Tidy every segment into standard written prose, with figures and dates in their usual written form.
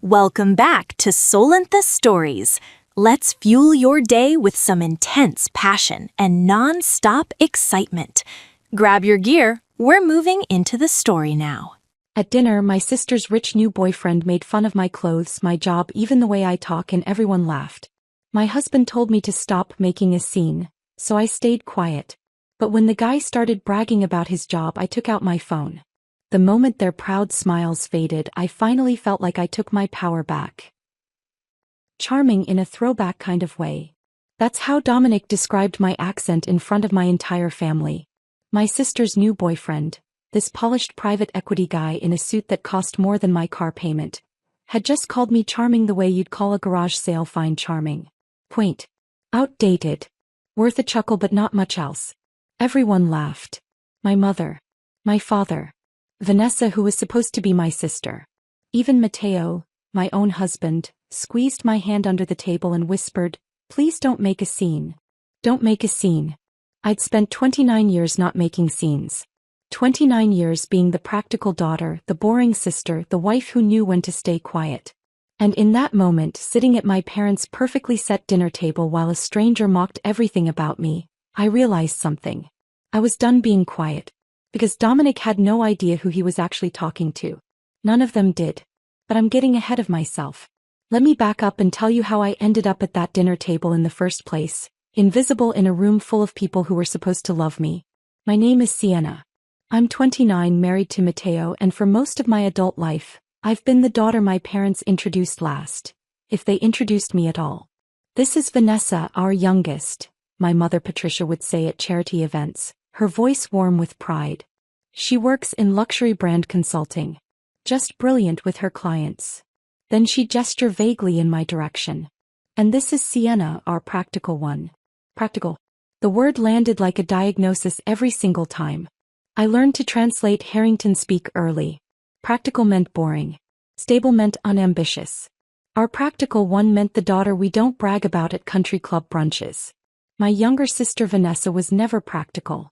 Welcome back to Solentha Stories. Let's fuel your day with some intense passion and non-stop excitement. Grab your gear, we're moving into the story now. At dinner, my sister's rich new boyfriend made fun of my clothes, my job, even the way I talk, and everyone laughed. My husband told me to stop making a scene, so I stayed quiet. But when the guy started bragging about his job, I took out my phone. The moment their proud smiles faded, I finally felt like I took my power back. Charming in a throwback kind of way. That's how Dominic described my accent in front of my entire family. My sister's new boyfriend, this polished private equity guy in a suit that cost more than my car payment, had just called me charming the way you'd call a garage sale fine charming. Quaint. Outdated. Worth a chuckle but not much else. Everyone laughed. My mother. My father. Vanessa, who was supposed to be my sister. Even Matteo, my own husband, squeezed my hand under the table and whispered, "Please don't make a scene. Don't make a scene." I'd spent 29 years not making scenes. 29 years being the practical daughter, the boring sister, the wife who knew when to stay quiet. And in that moment, sitting at my parents' perfectly set dinner table while a stranger mocked everything about me, I realized something. I was done being quiet. Because Dominic had no idea who he was actually talking to. None of them did. But I'm getting ahead of myself. Let me back up and tell you how I ended up at that dinner table in the first place, invisible in a room full of people who were supposed to love me. My name is Sienna. I'm 29, married to Matteo, and for most of my adult life, I've been the daughter my parents introduced last, if they introduced me at all. This is Vanessa, our youngest, my mother Patricia would say at charity events, her voice warm with pride. She works in luxury brand consulting. Just brilliant with her clients. Then she'd gesture vaguely in my direction. And this is Sienna, our practical one. Practical. The word landed like a diagnosis every single time. I learned to translate Harrington speak early. Practical meant boring. Stable meant unambitious. Our practical one meant the daughter we don't brag about at country club brunches. My younger sister Vanessa was never practical.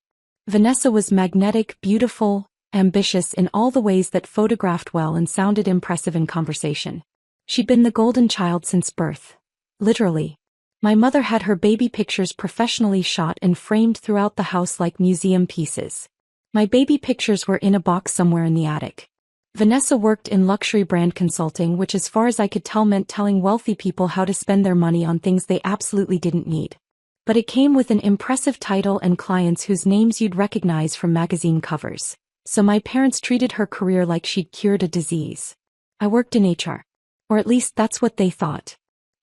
Vanessa was magnetic, beautiful, ambitious in all the ways that photographed well and sounded impressive in conversation. She'd been the golden child since birth. Literally. My mother had her baby pictures professionally shot and framed throughout the house like museum pieces. My baby pictures were in a box somewhere in the attic. Vanessa worked in luxury brand consulting, which as far as I could tell meant telling wealthy people how to spend their money on things they absolutely didn't need. But it came with an impressive title and clients whose names you'd recognize from magazine covers. So my parents treated her career like she'd cured a disease. I worked in HR. Or at least that's what they thought.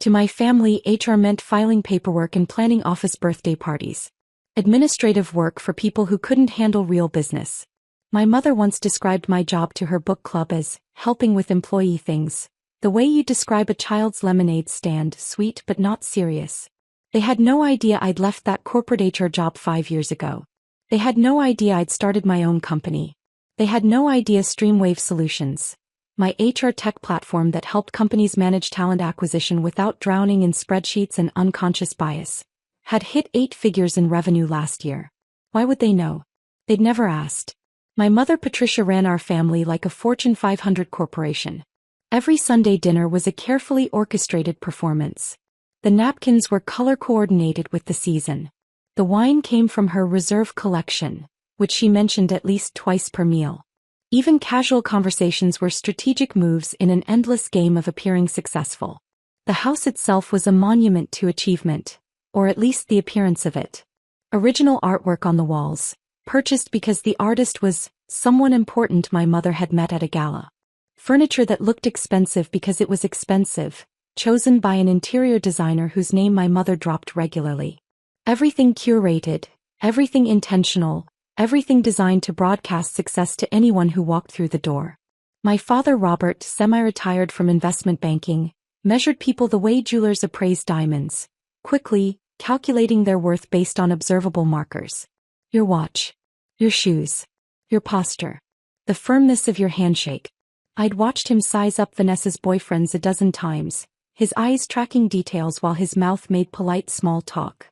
To my family, HR meant filing paperwork and planning office birthday parties. Administrative work for people who couldn't handle real business. My mother once described my job to her book club as helping with employee things. The way you describe a child's lemonade stand, sweet but not serious. They had no idea I'd left that corporate HR job 5 years ago. They had no idea I'd started my own company. They had no idea Streamwave Solutions, my HR tech platform that helped companies manage talent acquisition without drowning in spreadsheets and unconscious bias, had hit 8 figures in revenue last year. Why would they know? They'd never asked. My mother Patricia ran our family like a Fortune 500 corporation. Every Sunday dinner was a carefully orchestrated performance. The napkins were color-coordinated with the season. The wine came from her reserve collection, which she mentioned at least twice per meal. Even casual conversations were strategic moves in an endless game of appearing successful. The house itself was a monument to achievement, or at least the appearance of it. Original artwork on the walls, purchased because the artist was someone important my mother had met at a gala. Furniture that looked expensive because it was expensive, chosen by an interior designer whose name my mother dropped regularly. Everything curated, everything intentional, everything designed to broadcast success to anyone who walked through the door. My father Robert, semi-retired from investment banking, measured people the way jewelers appraise diamonds, quickly, calculating their worth based on observable markers. Your watch. Your shoes. Your posture. The firmness of your handshake. I'd watched him size up Vanessa's boyfriends a dozen times, his eyes tracking details while his mouth made polite small talk.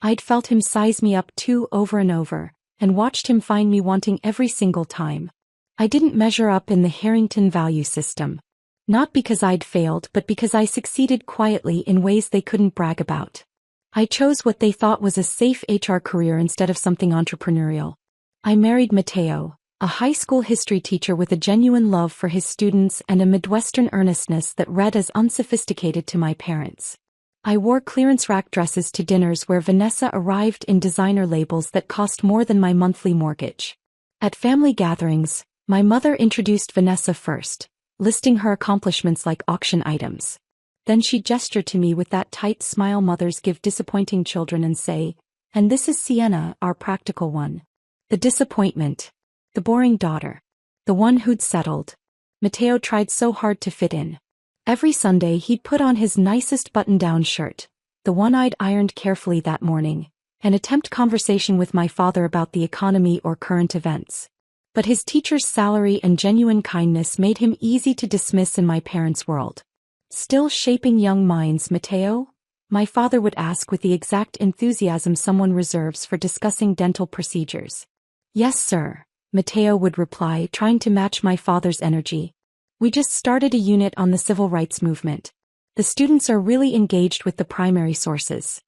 I'd felt him size me up too over and over, and watched him find me wanting every single time. I didn't measure up in the Harrington value system. Not because I'd failed, but because I succeeded quietly in ways they couldn't brag about. I chose what they thought was a safe HR career instead of something entrepreneurial. I married Matteo, a high school history teacher with a genuine love for his students and a Midwestern earnestness that read as unsophisticated to my parents. I wore clearance rack dresses to dinners where Vanessa arrived in designer labels that cost more than my monthly mortgage. At family gatherings, my mother introduced Vanessa first, listing her accomplishments like auction items. Then she gestured to me with that tight smile mothers give disappointing children and say, "And this is Sienna, our practical one." The disappointment. The boring daughter. The one who'd settled. Matteo tried so hard to fit in. Every Sunday he'd put on his nicest button-down shirt, the one I'd ironed carefully that morning, and attempt conversation with my father about the economy or current events. But his teacher's salary and genuine kindness made him easy to dismiss in my parents' world. "Still shaping young minds, Matteo?" my father would ask with the exact enthusiasm someone reserves for discussing dental procedures. "Yes, sir," Matteo would reply, trying to match my father's energy. "We just started a unit on the civil rights movement. The students are really engaged with the primary sources."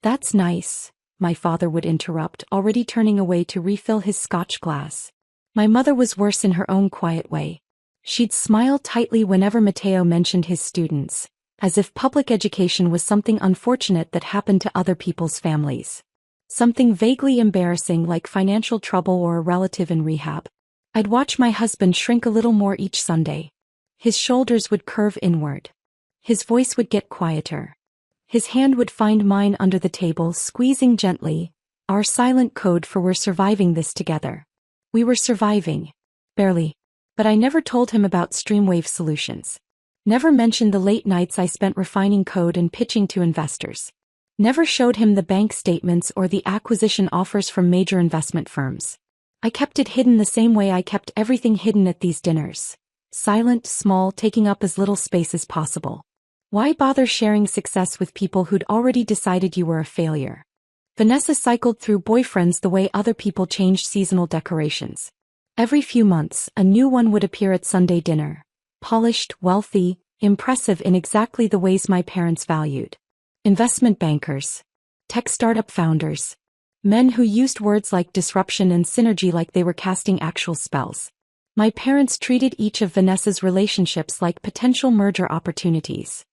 "That's nice," my father would interrupt, already turning away to refill his scotch glass. My mother was worse in her own quiet way. She'd smile tightly whenever Matteo mentioned his students, as if public education was something unfortunate that happened to other people's families. Something vaguely embarrassing like financial trouble or a relative in rehab. I'd watch my husband shrink a little more each Sunday. His shoulders would curve inward. His voice would get quieter. His hand would find mine under the table, squeezing gently, our silent code for "we're surviving this together." We were surviving. Barely. But I never told him about Streamwave Solutions. Never mentioned the late nights I spent refining code and pitching to investors. Never showed him the bank statements or the acquisition offers from major investment firms. I kept it hidden the same way I kept everything hidden at these dinners. Silent, small, taking up as little space as possible. Why bother sharing success with people who'd already decided you were a failure? Vanessa cycled through boyfriends the way other people changed seasonal decorations. Every few months, a new one would appear at Sunday dinner. Polished, wealthy, impressive in exactly the ways my parents valued. Investment bankers. Tech startup founders. Men who used words like disruption and synergy like they were casting actual spells. My parents treated each of Vanessa's relationships like potential merger opportunities.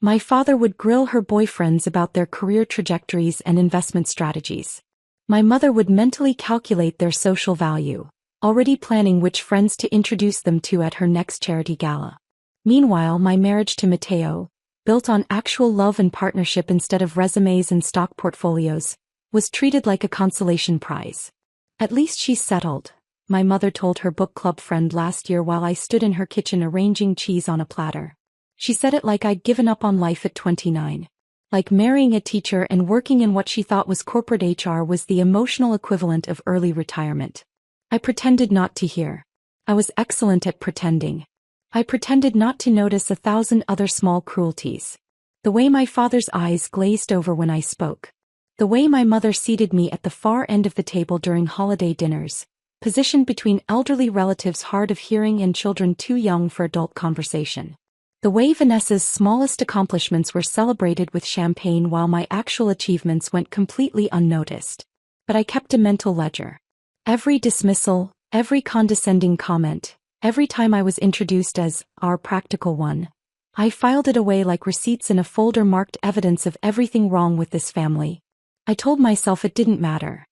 My father would grill her boyfriends about their career trajectories and investment strategies. My mother would mentally calculate their social value, already planning which friends to introduce them to at her next charity gala. Meanwhile, my marriage to Matteo, built on actual love and partnership instead of resumes and stock portfolios, was treated like a consolation prize. "At least she's settled," my mother told her book club friend last year while I stood in her kitchen arranging cheese on a platter. She said it like I'd given up on life at 29. Like marrying a teacher and working in what she thought was corporate HR was the emotional equivalent of early retirement. I pretended not to hear. I was excellent at pretending. I pretended not to notice 1,000 other small cruelties. The way my father's eyes glazed over when I spoke. The way my mother seated me at the far end of the table during holiday dinners, positioned between elderly relatives hard of hearing and children too young for adult conversation. The way Vanessa's smallest accomplishments were celebrated with champagne while my actual achievements went completely unnoticed. But I kept a mental ledger. Every dismissal, every condescending comment, every time I was introduced as "our practical one," I filed it away like receipts in a folder marked evidence of everything wrong with this family. I told myself it didn't matter.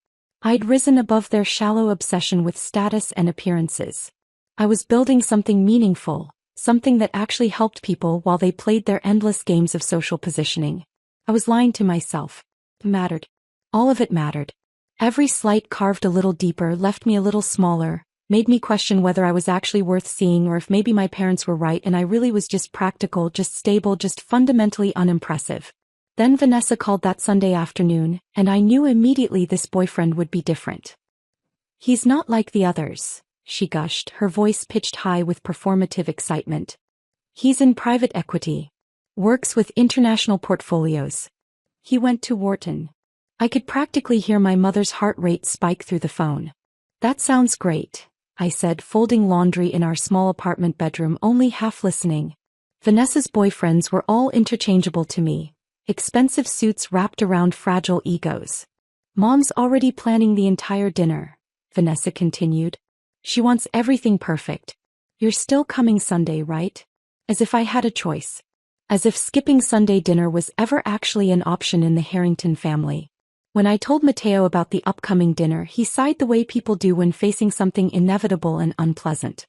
I'd risen above their shallow obsession with status and appearances. I was building something meaningful. Something that actually helped people while they played their endless games of social positioning. I was lying to myself. It mattered. All of it mattered. Every slight carved a little deeper, left me a little smaller, made me question whether I was actually worth seeing or if maybe my parents were right and I really was just practical, just stable, just fundamentally unimpressive. Then Vanessa called that Sunday afternoon, and I knew immediately this boyfriend would be different. "He's not like the others," she gushed, her voice pitched high with performative excitement. "He's in private equity. Works with international portfolios. He went to Wharton." I could practically hear my mother's heart rate spike through the phone. "That sounds great," I said, folding laundry in our small apartment bedroom, only half listening. Vanessa's boyfriends were all interchangeable to me, expensive suits wrapped around fragile egos. Mom's already planning the entire dinner, Vanessa continued. She wants everything perfect. You're still coming Sunday, right? As if I had a choice. As if skipping Sunday dinner was ever actually an option in the Harrington family. When I told Matteo about the upcoming dinner, he sighed the way people do when facing something inevitable and unpleasant.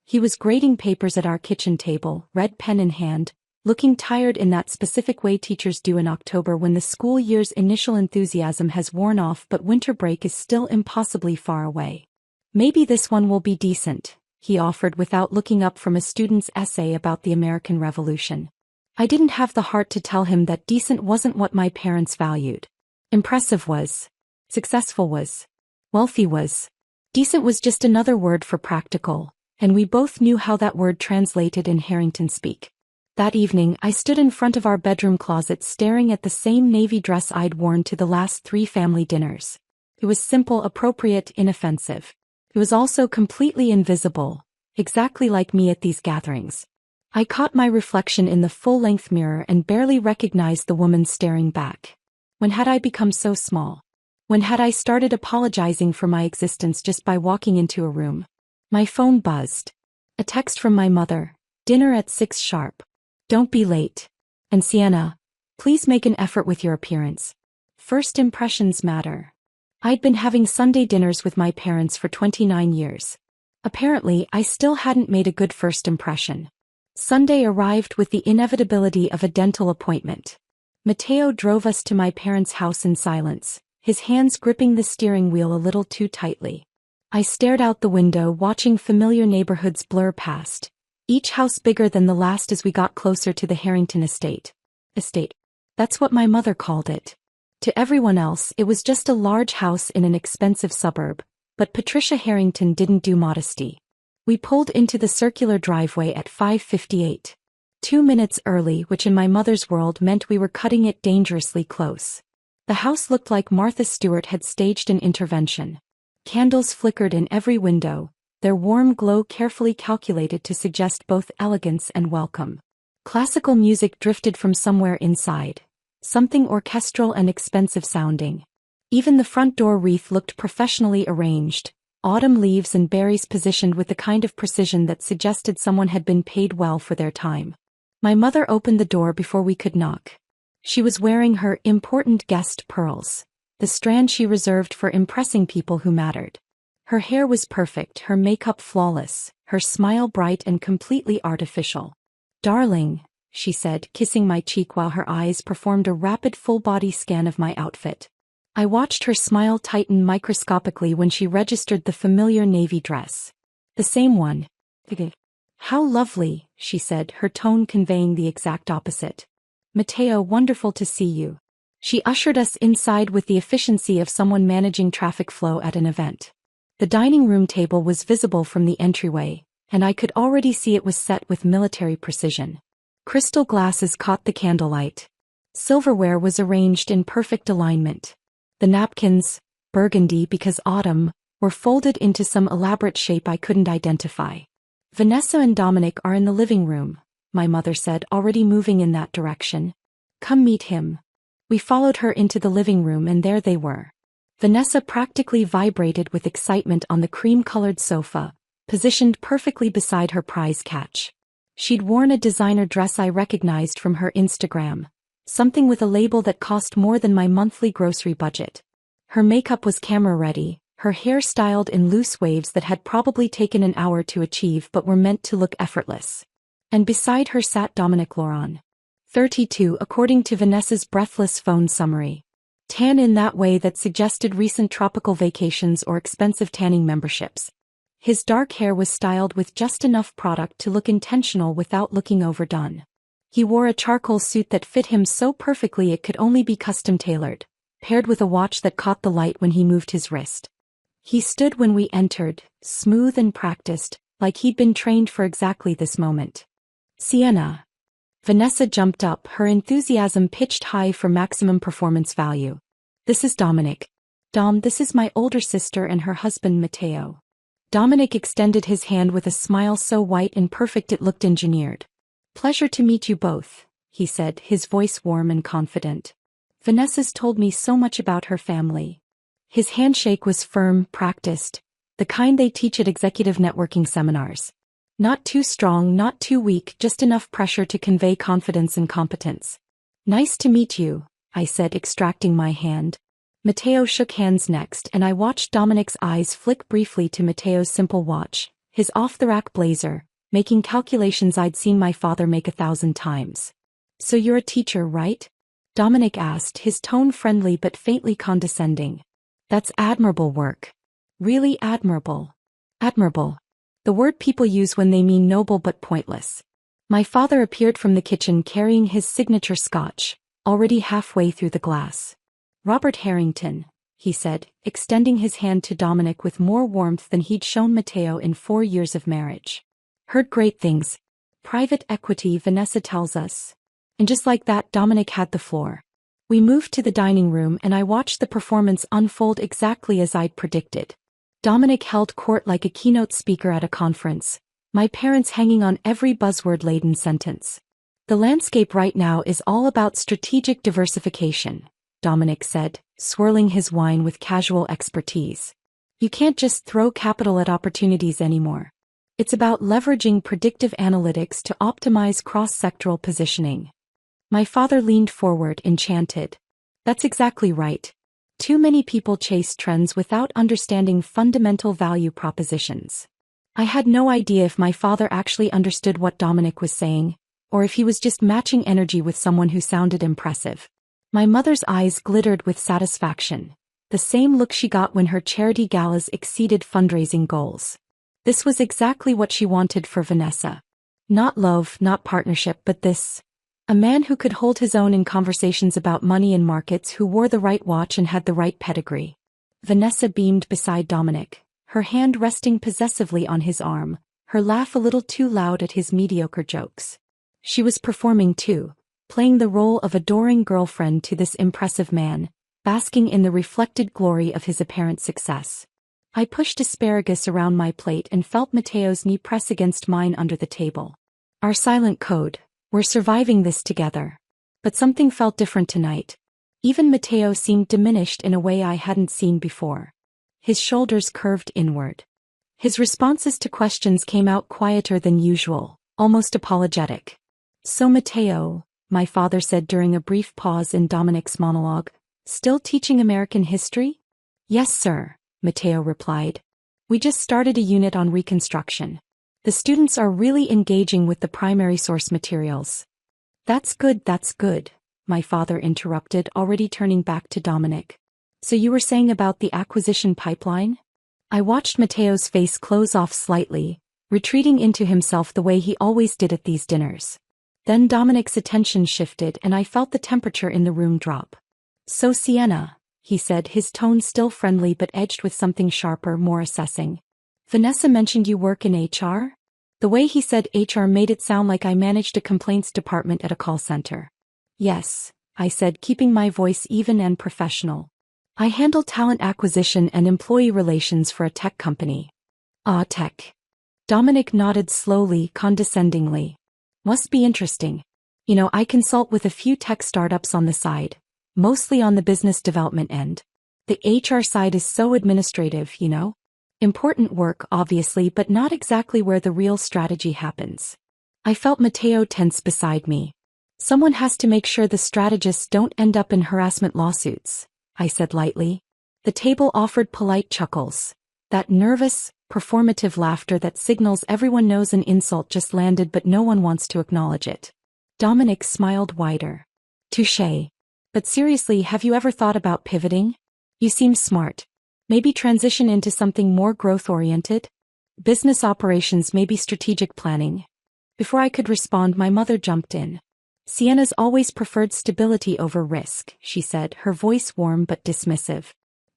He was grading papers at our kitchen table, red pen in hand, looking tired in that specific way teachers do in October when the school year's initial enthusiasm has worn off but winter break is still impossibly far away. Maybe this one will be decent, he offered without looking up from a student's essay about the American Revolution. I didn't have the heart to tell him that decent wasn't what my parents valued. Impressive was. Successful was. Wealthy was. Decent was just another word for practical, and we both knew how that word translated in Harrington speak. That evening I stood in front of our bedroom closet staring at the same navy dress I'd worn to the last 3 family dinners. It was simple, appropriate, inoffensive. It was also completely invisible, exactly like me at these gatherings. I caught my reflection in the full-length mirror and barely recognized the woman staring back. When had I become so small? When had I started apologizing for my existence just by walking into a room? My phone buzzed. A text from my mother. Dinner at 6 sharp. Don't be late. And Sienna, please make an effort with your appearance. First impressions matter. I'd been having Sunday dinners with my parents for 29 years. Apparently, I still hadn't made a good first impression. Sunday arrived with the inevitability of a dental appointment. Matteo drove us to my parents' house in silence, his hands gripping the steering wheel a little too tightly. I stared out the window watching familiar neighborhoods blur past, each house bigger than the last as we got closer to the Harrington estate. Estate. That's what my mother called it. To everyone else, it was just a large house in an expensive suburb, but Patricia Harrington didn't do modesty. We pulled into the circular driveway at 5:58. 2 minutes early, which in my mother's world meant we were cutting it dangerously close. The house looked like Martha Stewart had staged an intervention. Candles flickered in every window, their warm glow carefully calculated to suggest both elegance and welcome. Classical music drifted from somewhere inside, something orchestral and expensive sounding. Even the front door wreath looked professionally arranged, autumn leaves and berries positioned with the kind of precision that suggested someone had been paid well for their time. My mother opened the door before we could knock. She was wearing her important guest pearls, the strand she reserved for impressing people who mattered. Her hair was perfect, her makeup flawless, her smile bright and completely artificial. "Darling," she said, kissing my cheek while her eyes performed a rapid full-body scan of my outfit. I watched her smile tighten microscopically when she registered the familiar navy dress. The same one. "How lovely," she said, her tone conveying the exact opposite. "Matteo, wonderful to see you." She ushered us inside with the efficiency of someone managing traffic flow at an event. The dining room table was visible from the entryway, and I could already see it was set with military precision. Crystal glasses caught the candlelight. Silverware was arranged in perfect alignment. The napkins, burgundy because autumn, were folded into some elaborate shape I couldn't identify. "Vanessa and Dominic are in the living room," my mother said, already moving in that direction. "Come meet him." We followed her into the living room and there they were. Vanessa practically vibrated with excitement on the cream-colored sofa, positioned perfectly beside her prize catch. She'd worn a designer dress I recognized from her Instagram, something with a label that cost more than my monthly grocery budget. Her makeup was camera-ready, her hair styled in loose waves that had probably taken an hour to achieve but were meant to look effortless. And beside her sat Dominic Laurent. 32 according to Vanessa's breathless phone summary. Tan in that way that suggested recent tropical vacations or expensive tanning memberships. His dark hair was styled with just enough product to look intentional without looking overdone. He wore a charcoal suit that fit him so perfectly it could only be custom-tailored, paired with a watch that caught the light when he moved his wrist. He stood when we entered, smooth and practiced, like he'd been trained for exactly this moment. "Sienna." Vanessa jumped up, her enthusiasm pitched high for maximum performance value. "This is Dominic. Dom, this is my older sister and her husband Matteo." Dominic extended his hand with a smile so white and perfect it looked engineered. Pleasure to meet you both, he said, his voice warm and confident. Vanessa's told me so much about her family. His handshake was firm, practiced, the kind they teach at executive networking seminars. Not too strong, not too weak, just enough pressure to convey confidence and competence. Nice to meet you, I said, extracting my hand. Matteo shook hands next, and I watched Dominic's eyes flick briefly to Matteo's simple watch, his off-the-rack blazer, making calculations I'd seen my father make 1,000 times. So you're a teacher, right? Dominic asked, his tone friendly but faintly condescending. That's admirable work. Really admirable. Admirable. The word people use when they mean noble but pointless. My father appeared from the kitchen carrying his signature scotch, already halfway through the glass. Robert Harrington, he said, extending his hand to Dominic with more warmth than he'd shown Matteo in 4 years of marriage. Heard great things. Private equity, Vanessa tells us. And just like that, Dominic had the floor. We moved to the dining room and I watched the performance unfold exactly as I'd predicted. Dominic held court like a keynote speaker at a conference, my parents hanging on every buzzword-laden sentence. The landscape right now is all about strategic diversification, Dominic said, swirling his wine with casual expertise. You can't just throw capital at opportunities anymore. It's about leveraging predictive analytics to optimize cross-sectoral positioning. My father leaned forward, enchanted. That's exactly right. Too many people chase trends without understanding fundamental value propositions. I had no idea if my father actually understood what Dominic was saying, or if he was just matching energy with someone who sounded impressive. My mother's eyes glittered with satisfaction, the same look she got when her charity galas exceeded fundraising goals. This was exactly what she wanted for Vanessa. Not love, not partnership, but this. A man who could hold his own in conversations about money and markets, who wore the right watch and had the right pedigree. Vanessa beamed beside Dominic, her hand resting possessively on his arm, her laugh a little too loud at his mediocre jokes. She was performing too, playing the role of adoring girlfriend to this impressive man, basking in the reflected glory of his apparent success. I pushed asparagus around my plate and felt Matteo's knee press against mine under the table. Our silent code. We're surviving this together. But something felt different tonight. Even Matteo seemed diminished in a way I hadn't seen before. His shoulders curved inward. His responses to questions came out quieter than usual, almost apologetic. So Matteo, my father said during a brief pause in Dominic's monologue, still teaching American history? Yes, sir, Matteo replied. We just started a unit on Reconstruction. The students are really engaging with the primary source materials. That's good, my father interrupted, already turning back to Dominic. So you were saying about the acquisition pipeline? I watched Matteo's face close off slightly, retreating into himself the way he always did at these dinners. Then Dominic's attention shifted and I felt the temperature in the room drop. So Sienna, he said, his tone still friendly but edged with something sharper, more assessing. Vanessa mentioned you work in HR? The way he said HR made it sound like I managed a complaints department at a call center. Yes, I said, keeping my voice even and professional. I handle talent acquisition and employee relations for a tech company. Ah, tech. Dominic nodded slowly, condescendingly. Must be interesting. You know, I consult with a few tech startups on the side, mostly on the business development end. The HR side is so administrative, you know? Important work, obviously, but not exactly where the real strategy happens. I felt Matteo tense beside me. Someone has to make sure the strategists don't end up in harassment lawsuits, I said lightly. The table offered polite chuckles. That nervous, performative laughter that signals everyone knows an insult just landed but no one wants to acknowledge it. Dominic smiled wider. Touché. But seriously, have you ever thought about pivoting? You seem smart. Maybe transition into something more growth-oriented? Business operations, maybe strategic planning. Before I could respond, my mother jumped in. Sienna's always preferred stability over risk, she said, her voice warm but dismissive.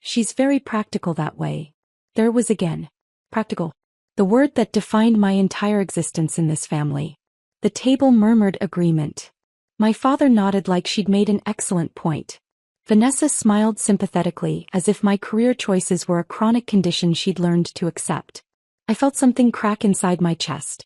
She's very practical that way. There was again. Practical. The word that defined my entire existence in this family. The table murmured agreement. My father nodded like she'd made an excellent point. Vanessa smiled sympathetically, as if my career choices were a chronic condition she'd learned to accept. I felt something crack inside my chest.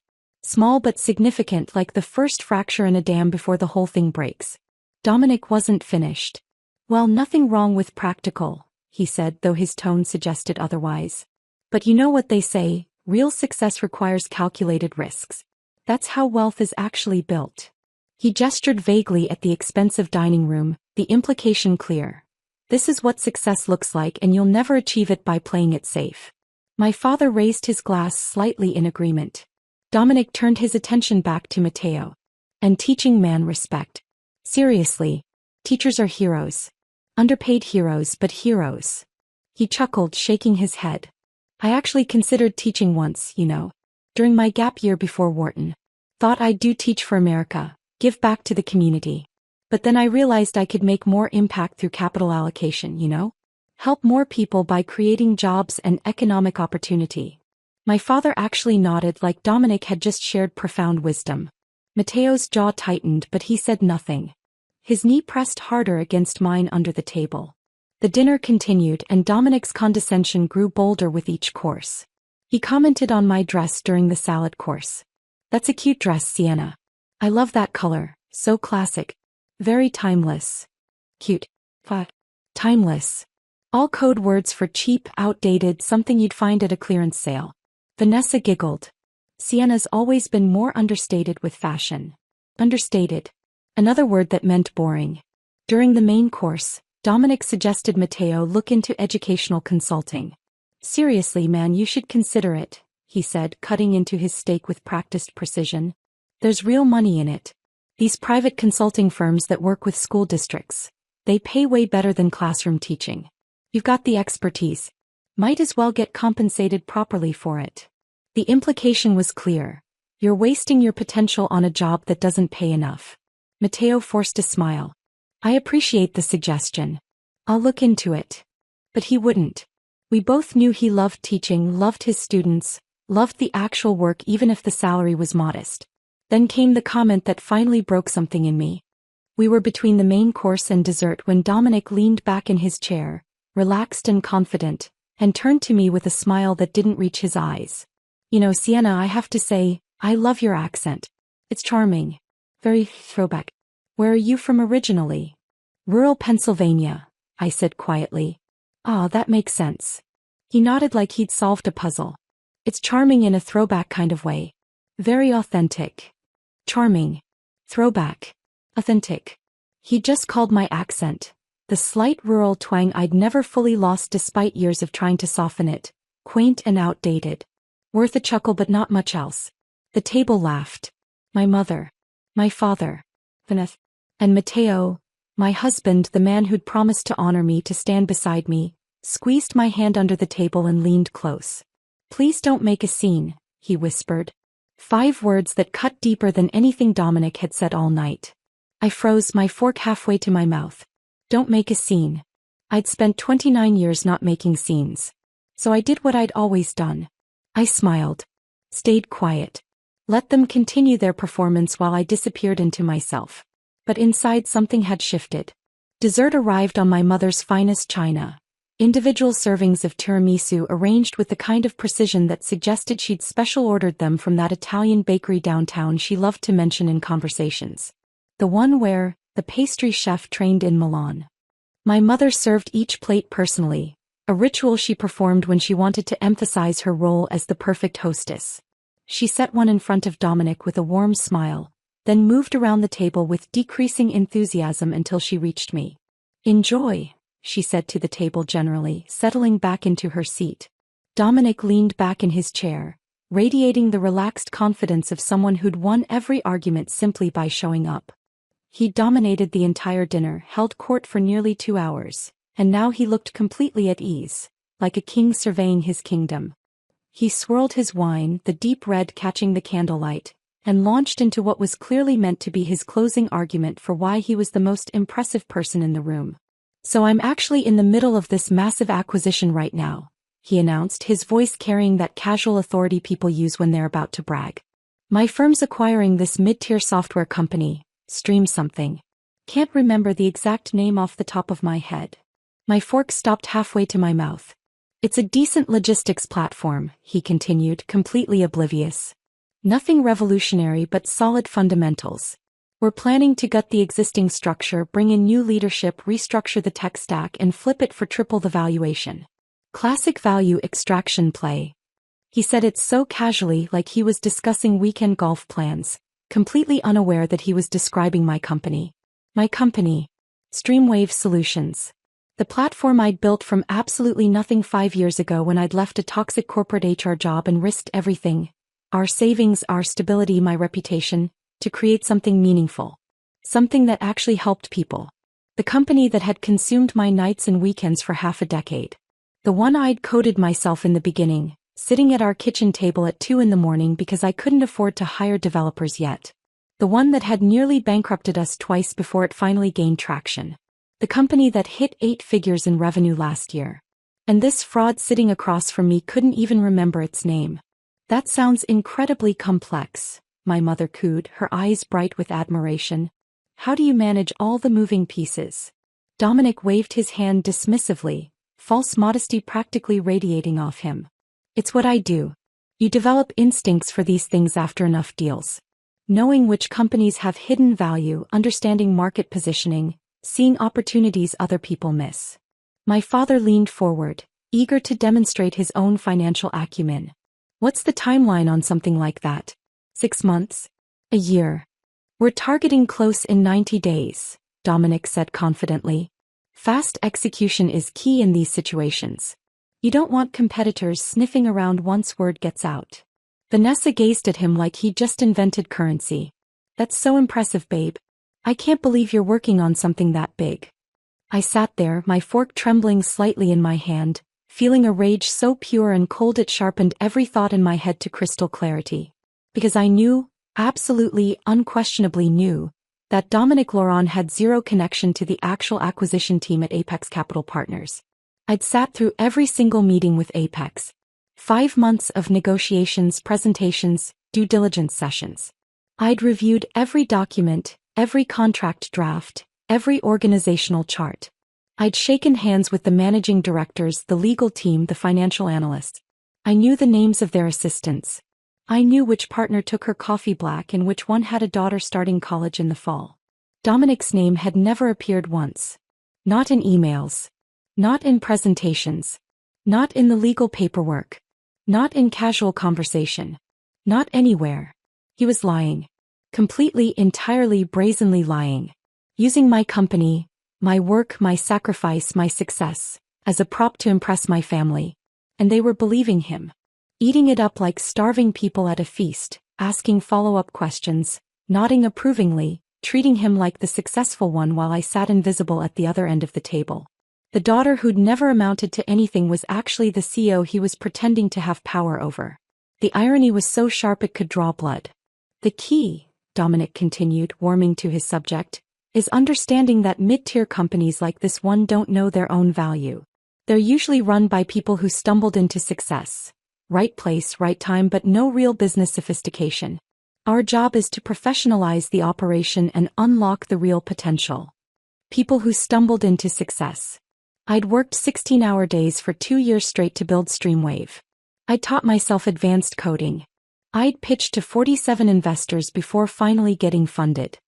Small but significant, like the first fracture in a dam before the whole thing breaks. Dominic wasn't finished. Well, nothing wrong with practical, he said, though his tone suggested otherwise. But you know what they say, real success requires calculated risks. That's how wealth is actually built. He gestured vaguely at the expensive dining room, the implication clear. This is what success looks like, and you'll never achieve it by playing it safe. My father raised his glass slightly in agreement. Dominic turned his attention back to Matteo. And teaching man respect. Seriously, teachers are heroes. Underpaid heroes, but heroes. He chuckled, shaking his head. I actually considered teaching once, you know. During my gap year before Wharton. Thought I'd do teach for America, give back to the community. But then I realized I could make more impact through capital allocation, you know? Help more people by creating jobs and economic opportunity. My father actually nodded like Dominic had just shared profound wisdom. Matteo's jaw tightened, but he said nothing. His knee pressed harder against mine under the table. The dinner continued, and Dominic's condescension grew bolder with each course. He commented on my dress during the salad course. That's a cute dress, Sienna. I love that color, so classic. Very timeless. Cute. Timeless. All code words for cheap, outdated, something you'd find at a clearance sale. Vanessa giggled. Sienna's always been more understated with fashion. Understated. Another word that meant boring. During the main course, Dominic suggested Matteo look into educational consulting. Seriously, man, you should consider it, he said, cutting into his steak with practiced precision. There's real money in it. These private consulting firms that work with school districts. They pay way better than classroom teaching. You've got the expertise. Might as well get compensated properly for it. The implication was clear. You're wasting your potential on a job that doesn't pay enough. Matteo forced a smile. I appreciate the suggestion. I'll look into it. But he wouldn't. We both knew he loved teaching, loved his students, loved the actual work even if the salary was modest. Then came the comment that finally broke something in me. We were between the main course and dessert when Dominic leaned back in his chair, relaxed and confident, and turned to me with a smile that didn't reach his eyes. You know, Sienna, I have to say, I love your accent. It's charming. Very throwback. Where are you from originally? Rural Pennsylvania, I said quietly. Ah, that makes sense. He nodded like he'd solved a puzzle. It's charming in a throwback kind of way. Very authentic. Charming. Throwback. Authentic. He just called my accent. The slight rural twang I'd never fully lost despite years of trying to soften it. Quaint and outdated. Worth a chuckle but not much else. The table laughed. My mother. My father. Vanessa. And Matteo, my husband, the man who'd promised to honor me, to stand beside me, squeezed my hand under the table and leaned close. Please don't make a scene, he whispered. 5 words that cut deeper than anything Dominic had said all night. I froze, my fork halfway to my mouth. Don't make a scene. I'd spent 29 years not making scenes. So I did what I'd always done. I smiled. Stayed quiet. Let them continue their performance while I disappeared into myself. But inside something had shifted. Dessert arrived on my mother's finest china. Individual servings of tiramisu arranged with the kind of precision that suggested she'd special ordered them from that Italian bakery downtown she loved to mention in conversations. The one where the pastry chef trained in Milan. My mother served each plate personally, a ritual she performed when she wanted to emphasize her role as the perfect hostess. She set one in front of Dominic with a warm smile, then moved around the table with decreasing enthusiasm until she reached me. Enjoy, she said to the table generally, settling back into her seat. Dominic leaned back in his chair, radiating the relaxed confidence of someone who'd won every argument simply by showing up. He dominated the entire dinner, held court for nearly 2 hours, and now he looked completely at ease, like a king surveying his kingdom. He swirled his wine, the deep red catching the candlelight, and launched into what was clearly meant to be his closing argument for why he was the most impressive person in the room. So I'm actually in the middle of this massive acquisition right now, he announced, his voice carrying that casual authority people use when they're about to brag. My firm's acquiring this mid-tier software company, Stream something. Can't remember the exact name off the top of my head. My fork stopped halfway to my mouth. It's a decent logistics platform, he continued, completely oblivious. Nothing revolutionary but solid fundamentals. We're planning to gut the existing structure, bring in new leadership, restructure the tech stack, and flip it for triple the valuation. Classic value extraction play. He said it so casually, like he was discussing weekend golf plans, completely unaware that he was describing my company. My company. Streamwave Solutions. The platform I'd built from absolutely nothing 5 years ago when I'd left a toxic corporate HR job and risked everything. Our savings, our stability, my reputation, to create something meaningful. Something that actually helped people. The company that had consumed my nights and weekends for half a decade. The one I'd coded myself in the beginning, sitting at our kitchen table at 2 a.m. because I couldn't afford to hire developers yet. The one that had nearly bankrupted us twice before it finally gained traction. The company that hit 8 figures in revenue last year. And this fraud sitting across from me couldn't even remember its name. That sounds incredibly complex, my mother cooed, her eyes bright with admiration. How do you manage all the moving pieces? Dominic waved his hand dismissively, false modesty practically radiating off him. It's what I do. You develop instincts for these things after enough deals. Knowing which companies have hidden value, understanding market positioning, seeing opportunities other people miss. My father leaned forward, eager to demonstrate his own financial acumen. What's the timeline on something like that? 6 months? A year? We're targeting close in 90 days, Dominic said confidently. Fast execution is key in these situations. You don't want competitors sniffing around once word gets out. Vanessa gazed at him like he'd just invented currency. That's so impressive, babe. I can't believe you're working on something that big. I sat there, my fork trembling slightly in my hand, feeling a rage so pure and cold it sharpened every thought in my head to crystal clarity. Because I knew, absolutely, unquestionably knew, that Dominic Laurent had zero connection to the actual acquisition team at Apex Capital Partners. I'd sat through every single meeting with Apex. 5 months of negotiations, presentations, due diligence sessions. I'd reviewed every document, every contract draft, every organizational chart. I'd shaken hands with the managing directors, the legal team, the financial analysts. I knew the names of their assistants. I knew which partner took her coffee black and which one had a daughter starting college in the fall. Dominic's name had never appeared once. Not in emails. Not in presentations. Not in the legal paperwork. Not in casual conversation. Not anywhere. He was lying. Completely, entirely, brazenly lying. Using my company, my work, my sacrifice, my success, as a prop to impress my family. And they were believing him. Eating it up like starving people at a feast, asking follow-up questions, nodding approvingly, treating him like the successful one while I sat invisible at the other end of the table. The daughter who'd never amounted to anything was actually the CEO he was pretending to have power over. The irony was so sharp it could draw blood. The key, Dominic continued, warming to his subject, is understanding that mid-tier companies like this one don't know their own value. They're usually run by people who stumbled into success. Right place, right time, but no real business sophistication. Our job is to professionalize the operation and unlock the real potential. People who stumbled into success. I'd worked 16-hour days for 2 years straight to build Streamwave. I'd taught myself advanced coding. I'd pitched to 47 investors before finally getting funded.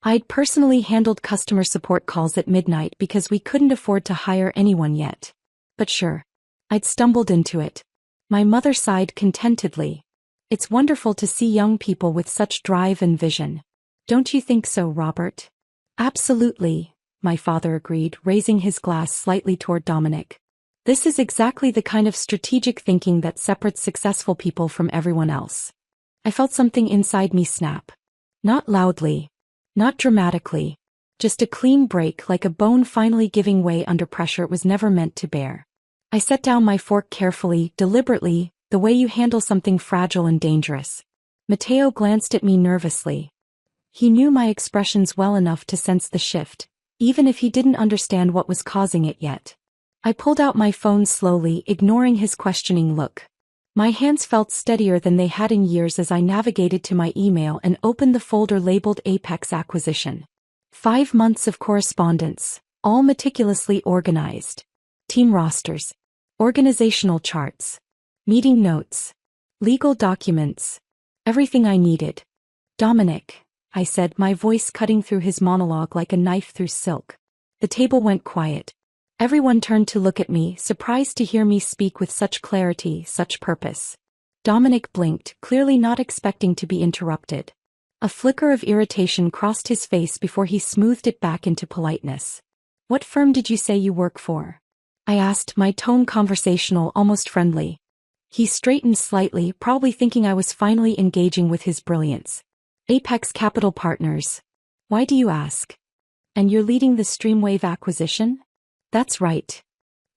I'd personally handled customer support calls at midnight because we couldn't afford to hire anyone yet. But sure, I'd stumbled into it. My mother sighed contentedly. It's wonderful to see young people with such drive and vision. Don't you think so, Robert? Absolutely, my father agreed, raising his glass slightly toward Dominic. This is exactly the kind of strategic thinking that separates successful people from everyone else. I felt something inside me snap. Not loudly. Not dramatically. Just a clean break, like a bone finally giving way under pressure it was never meant to bear. I set down my fork carefully, deliberately, the way you handle something fragile and dangerous. Matteo glanced at me nervously. He knew my expressions well enough to sense the shift, even if he didn't understand what was causing it yet. I pulled out my phone slowly, ignoring his questioning look. My hands felt steadier than they had in years as I navigated to my email and opened the folder labeled Apex Acquisition. 5 months of correspondence, all meticulously organized. Team rosters. Organizational charts. Meeting notes. Legal documents. Everything I needed. Dominic, I said, my voice cutting through his monologue like a knife through silk. The table went quiet. Everyone turned to look at me, surprised to hear me speak with such clarity, such purpose. Dominic blinked, clearly not expecting to be interrupted. A flicker of irritation crossed his face before he smoothed it back into politeness. What firm did you say you work for? I asked, my tone conversational, almost friendly. He straightened slightly, probably thinking I was finally engaging with his brilliance. Apex Capital Partners. Why do you ask? And you're leading the Streamwave acquisition? That's right.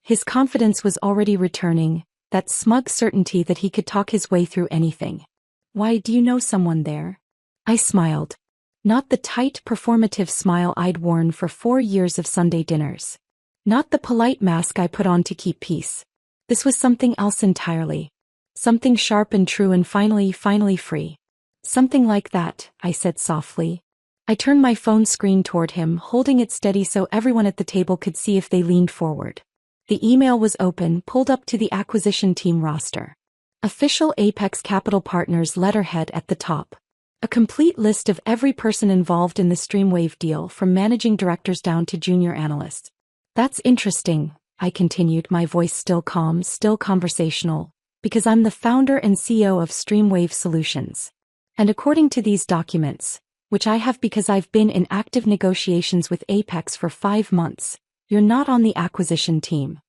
His confidence was already returning, that smug certainty that he could talk his way through anything. Why, do you know someone there? I smiled. Not the tight, performative smile I'd worn for 4 years of Sunday dinners. Not the polite mask I put on to keep peace. This was something else entirely. Something sharp and true and finally free. Something like that, I said softly. I turned my phone screen toward him, holding it steady so everyone at the table could see if they leaned forward. The email was open, pulled up to the acquisition team roster. Official Apex Capital Partners letterhead at the top. A complete list of every person involved in the Streamwave deal, from managing directors down to junior analysts. That's interesting, I continued, my voice still calm, still conversational, because I'm the founder and CEO of Streamwave Solutions. And according to these documents, which I have because I've been in active negotiations with Apex for 5 months, you're not on the acquisition team.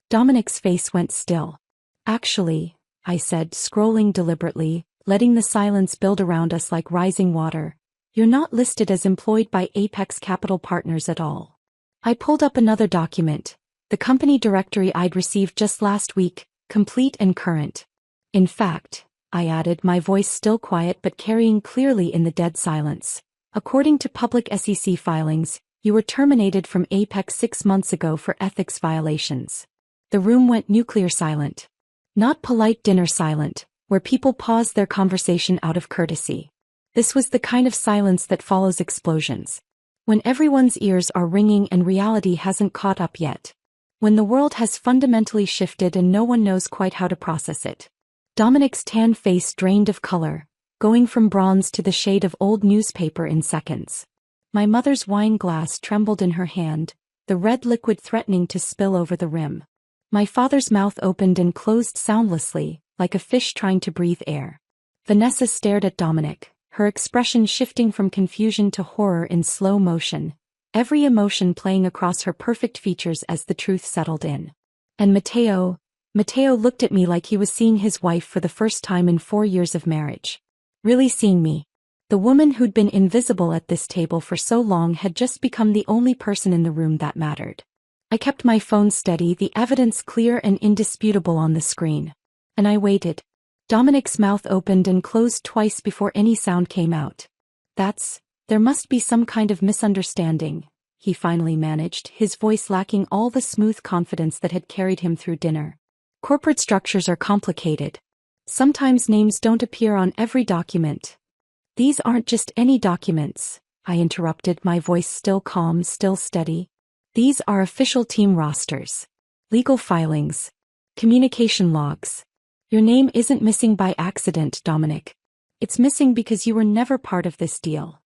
Dominic's face went still. Actually, I said, scrolling deliberately, letting the silence build around us like rising water, you're not listed as employed by Apex Capital Partners at all. I pulled up another document, the company directory I'd received just last week, complete and current. In fact, I added, my voice still quiet but carrying clearly in the dead silence, according to public SEC filings, you were terminated from Apex 6 months ago for ethics violations. The room went nuclear silent. Not polite dinner silent, where people pause their conversation out of courtesy. This was the kind of silence that follows explosions. When everyone's ears are ringing and reality hasn't caught up yet. When the world has fundamentally shifted and no one knows quite how to process it. Dominic's tan face drained of color, going from bronze to the shade of old newspaper in seconds. My mother's wine glass trembled in her hand, the red liquid threatening to spill over the rim. My father's mouth opened and closed soundlessly, like a fish trying to breathe air. Vanessa stared at Dominic, her expression shifting from confusion to horror in slow motion, every emotion playing across her perfect features as the truth settled in. And Matteo looked at me like he was seeing his wife for the first time in 4 years of marriage. Really seeing me. The woman who'd been invisible at this table for so long had just become the only person in the room that mattered. I kept my phone steady, the evidence clear and indisputable on the screen. And I waited. Dominic's mouth opened and closed twice before any sound came out. There must be some kind of misunderstanding, he finally managed, his voice lacking all the smooth confidence that had carried him through dinner. Corporate structures are complicated. Sometimes names don't appear on every document. These aren't just any documents, I interrupted, my voice still calm, still steady. These are official team rosters. Legal filings. Communication logs. Your name isn't missing by accident, Dominic. It's missing because you were never part of this deal.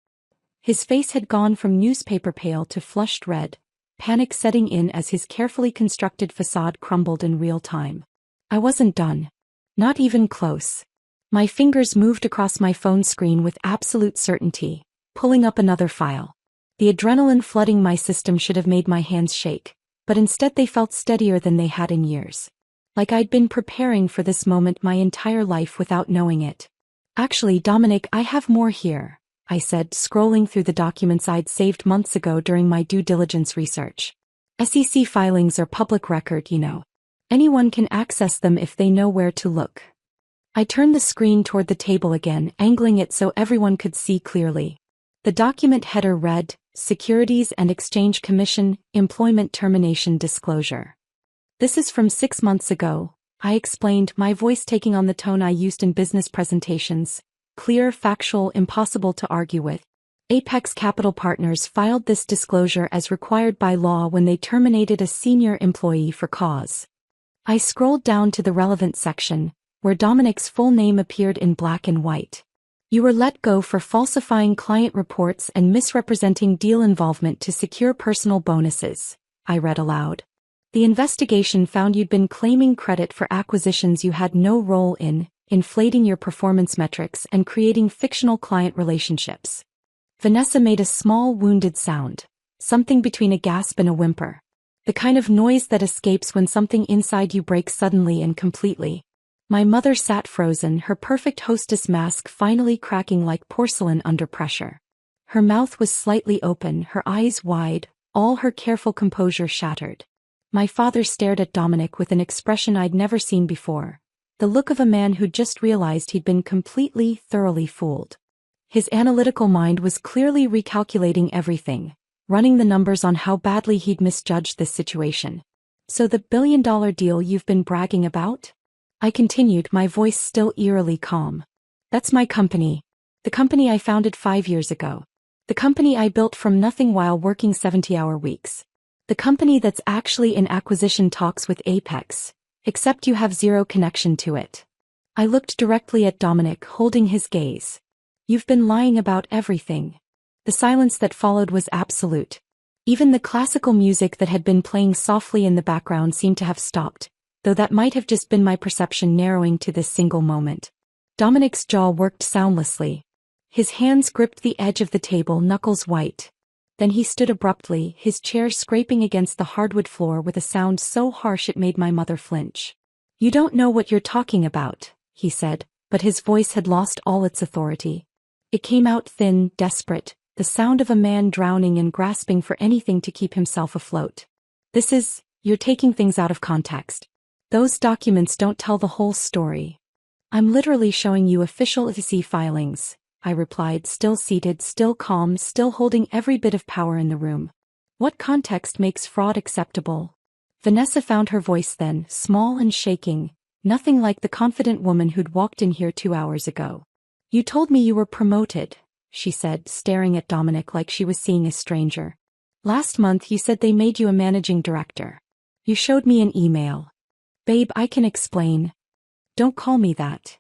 His face had gone from newspaper pale to flushed red, panic setting in as his carefully constructed facade crumbled in real time. I wasn't done. Not even close. My fingers moved across my phone screen with absolute certainty, pulling up another file. The adrenaline flooding my system should have made my hands shake, but instead they felt steadier than they had in years. Like I'd been preparing for this moment my entire life without knowing it. Actually, Dominic, I have more here, I said, scrolling through the documents I'd saved months ago during my due diligence research. SEC filings are public record, you know. Anyone can access them if they know where to look. I turned the screen toward the table again, angling it so everyone could see clearly. The document header read, Securities and Exchange Commission, Employment Termination Disclosure. This is from 6 months ago, I explained, my voice taking on the tone I used in business presentations. Clear, factual, impossible to argue with. Apex Capital Partners filed this disclosure as required by law when they terminated a senior employee for cause. I scrolled down to the relevant section, where Dominic's full name appeared in black and white. You were let go for falsifying client reports and misrepresenting deal involvement to secure personal bonuses, I read aloud. The investigation found you'd been claiming credit for acquisitions you had no role in, inflating your performance metrics and creating fictional client relationships. Vanessa made a small wounded sound, something between a gasp and a whimper. The kind of noise that escapes when something inside you breaks suddenly and completely. My mother sat frozen, her perfect hostess mask finally cracking like porcelain under pressure. Her mouth was slightly open, her eyes wide, all her careful composure shattered. My father stared at Dominic with an expression I'd never seen before, the look of a man who'd just realized he'd been thoroughly fooled. His analytical mind was clearly recalculating everything, running the numbers on how badly he'd misjudged this situation. So the billion-dollar deal you've been bragging about? I continued, my voice still eerily calm. That's my company. The company I founded 5 years ago. The company I built from nothing while working 70-hour weeks. The company that's actually in acquisition talks with Apex, except you have zero connection to it. I looked directly at Dominic, holding his gaze. You've been lying about everything. The silence that followed was absolute. Even the classical music that had been playing softly in the background seemed to have stopped, though that might have just been my perception narrowing to this single moment. Dominic's jaw worked soundlessly. His hands gripped the edge of the table, knuckles white. Then he stood abruptly, his chair scraping against the hardwood floor with a sound so harsh it made my mother flinch. You don't know what you're talking about, he said, but his voice had lost all its authority. It came out thin, desperate, the sound of a man drowning and grasping for anything to keep himself afloat. You're taking things out of context. Those documents don't tell the whole story. I'm literally showing you official SEC filings, I replied, still seated, still calm, still holding every bit of power in the room. What context makes fraud acceptable? Vanessa found her voice then, small and shaking, nothing like the confident woman who'd walked in here 2 hours ago. You told me you were promoted, she said, staring at Dominic like she was seeing a stranger. Last month you said they made you a managing director. You showed me an email. Babe, I can explain. Don't call me that.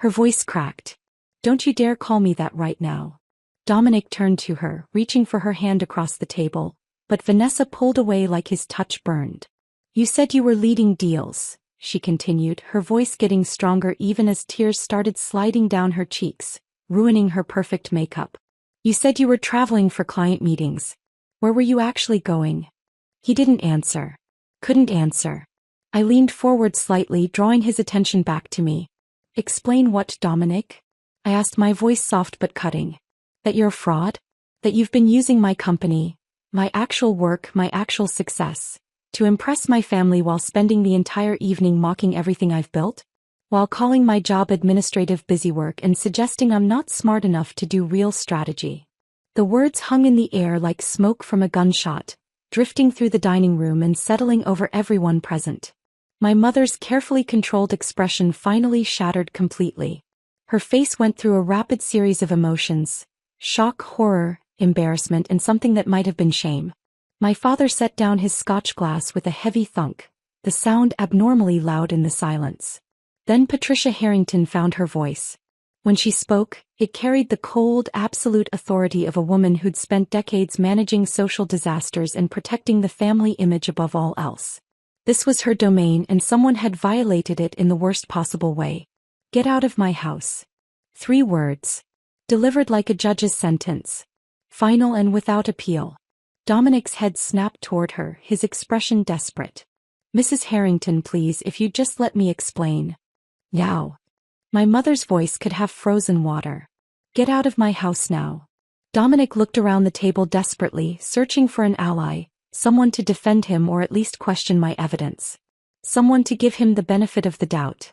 Her voice cracked. Don't you dare call me that right now. Dominic turned to her, reaching for her hand across the table, but Vanessa pulled away like his touch burned. You said you were leading deals, she continued, her voice getting stronger even as tears started sliding down her cheeks, ruining her perfect makeup. You said you were traveling for client meetings. Where were you actually going? He didn't answer. Couldn't answer. I leaned forward slightly, drawing his attention back to me. Explain what, Dominic? I asked, my voice soft but cutting. That you're a fraud? That you've been using my company, my actual work, my actual success, to impress my family while spending the entire evening mocking everything I've built? While calling my job administrative busywork and suggesting I'm not smart enough to do real strategy. The words hung in the air like smoke from a gunshot, drifting through the dining room and settling over everyone present. My mother's carefully controlled expression finally shattered completely. Her face went through a rapid series of emotions: shock, horror, embarrassment, and something that might have been shame. My father set down his scotch glass with a heavy thunk, the sound abnormally loud in the silence. Then Patricia Harrington found her voice. When she spoke, it carried the cold, absolute authority of a woman who'd spent decades managing social disasters and protecting the family image above all else. This was her domain and someone had violated it in the worst possible way. Get out of my house. 3 words. Delivered like a judge's sentence. Final and without appeal. Dominic's head snapped toward her, his expression desperate. Mrs. Harrington, please, if you'd just let me explain. Yow. My mother's voice could have frozen water. Get out of my house now. Dominic looked around the table desperately, searching for an ally, someone to defend him or at least question my evidence. Someone to give him the benefit of the doubt.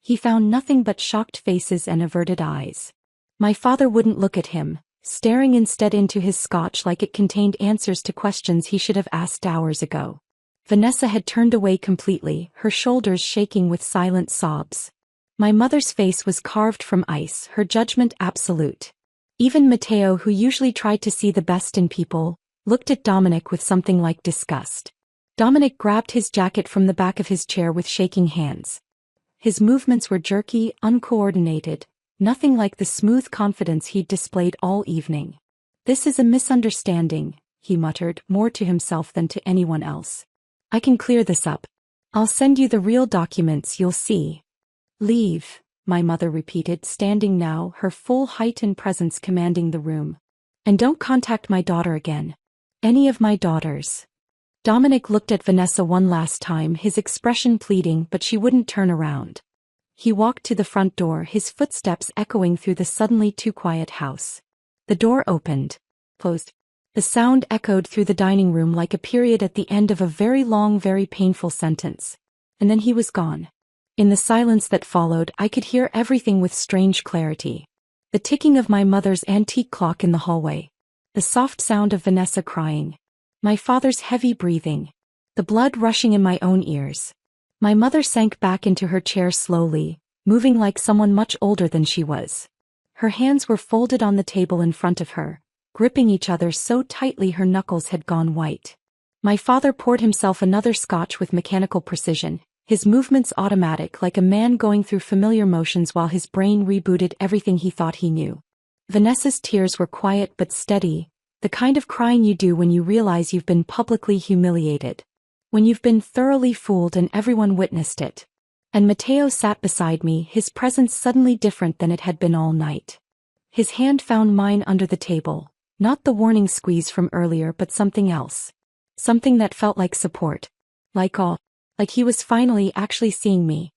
He found nothing but shocked faces and averted eyes. My father wouldn't look at him, staring instead into his scotch like it contained answers to questions he should have asked hours ago. Vanessa had turned away completely, her shoulders shaking with silent sobs. My mother's face was carved from ice, her judgment absolute. Even Matteo, who usually tried to see the best in people, looked at Dominic with something like disgust. Dominic grabbed his jacket from the back of his chair with shaking hands. His movements were jerky, uncoordinated, nothing like the smooth confidence he'd displayed all evening. "This is a misunderstanding," he muttered, more to himself than to anyone else. "I can clear this up. I'll send you the real documents, you'll see." "Leave," my mother repeated, standing now, her full height and presence commanding the room. "And don't contact my daughter again. Any of my daughters." Dominic looked at Vanessa one last time, his expression pleading, but she wouldn't turn around. He walked to the front door, his footsteps echoing through the suddenly too quiet house. The door opened, closed. The sound echoed through the dining room like a period at the end of a very long, very painful sentence. And then he was gone. In the silence that followed, I could hear everything with strange clarity. The ticking of my mother's antique clock in the hallway. The soft sound of Vanessa crying. My father's heavy breathing. The blood rushing in my own ears. My mother sank back into her chair slowly, moving like someone much older than she was. Her hands were folded on the table in front of her, gripping each other so tightly her knuckles had gone white. My father poured himself another scotch with mechanical precision, his movements automatic like a man going through familiar motions while his brain rebooted everything he thought he knew. Vanessa's tears were quiet but steady, the kind of crying you do when you realize you've been publicly humiliated. When you've been thoroughly fooled and everyone witnessed it. And Matteo sat beside me, his presence suddenly different than it had been all night. His hand found mine under the table, not the warning squeeze from earlier but something else. Something that felt like support. Like he was finally actually seeing me.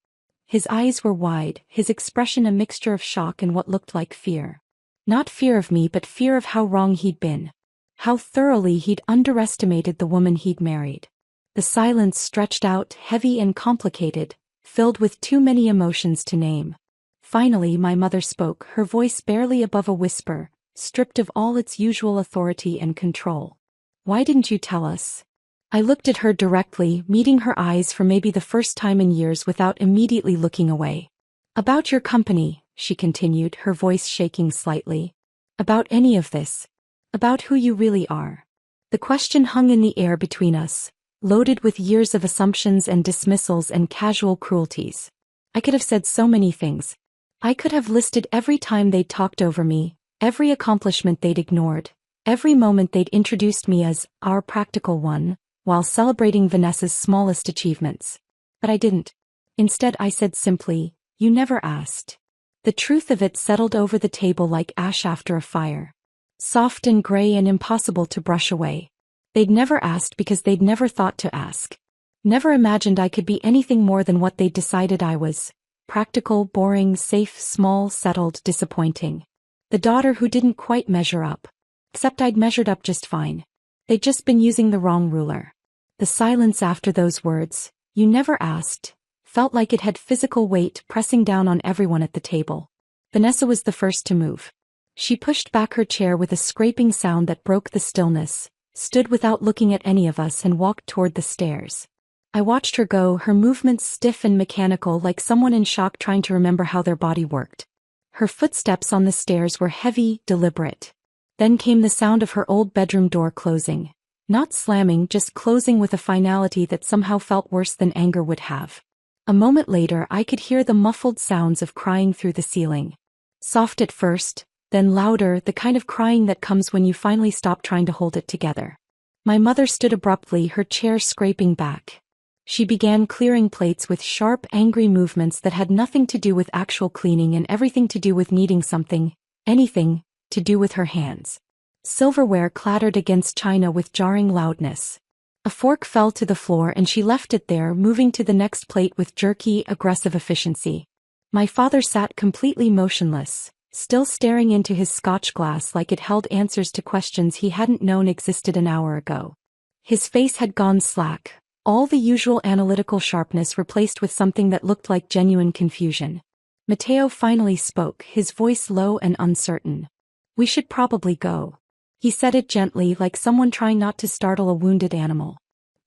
His eyes were wide, his expression a mixture of shock and what looked like fear. Not fear of me but fear of how wrong he'd been. How thoroughly he'd underestimated the woman he'd married. The silence stretched out, heavy and complicated, filled with too many emotions to name. Finally my mother spoke, her voice barely above a whisper, stripped of all its usual authority and control. "Why didn't you tell us?" I looked at her directly, meeting her eyes for maybe the first time in years without immediately looking away. "About your company," she continued, her voice shaking slightly. "About any of this. About who you really are." The question hung in the air between us, loaded with years of assumptions and dismissals and casual cruelties. I could have said so many things. I could have listed every time they'd talked over me, every accomplishment they'd ignored, every moment they'd introduced me as our practical one, while celebrating Vanessa's smallest achievements. But I didn't. Instead I said simply, "You never asked." The truth of it settled over the table like ash after a fire. Soft and gray and impossible to brush away. They'd never asked because they'd never thought to ask. Never imagined I could be anything more than what they'd decided I was. Practical, boring, safe, small, settled, disappointing. The daughter who didn't quite measure up. Except I'd measured up just fine. They'd just been using the wrong ruler. The silence after those words, "You never asked," felt like it had physical weight pressing down on everyone at the table. Vanessa was the first to move. She pushed back her chair with a scraping sound that broke the stillness, stood without looking at any of us and walked toward the stairs. I watched her go, her movements stiff and mechanical like someone in shock trying to remember how their body worked. Her footsteps on the stairs were heavy, deliberate. Then came the sound of her old bedroom door closing. Not slamming, just closing with a finality that somehow felt worse than anger would have. A moment later I could hear the muffled sounds of crying through the ceiling. Soft at first, then louder, the kind of crying that comes when you finally stop trying to hold it together. My mother stood abruptly, her chair scraping back. She began clearing plates with sharp, angry movements that had nothing to do with actual cleaning and everything to do with needing something, anything, to do with her hands. Silverware clattered against china with jarring loudness. A fork fell to the floor and she left it there, moving to the next plate with jerky, aggressive efficiency. My father sat completely motionless, still staring into his scotch glass like it held answers to questions he hadn't known existed an hour ago. His face had gone slack, all the usual analytical sharpness replaced with something that looked like genuine confusion. Matteo finally spoke, his voice low and uncertain. "We should probably go." He said it gently, like someone trying not to startle a wounded animal.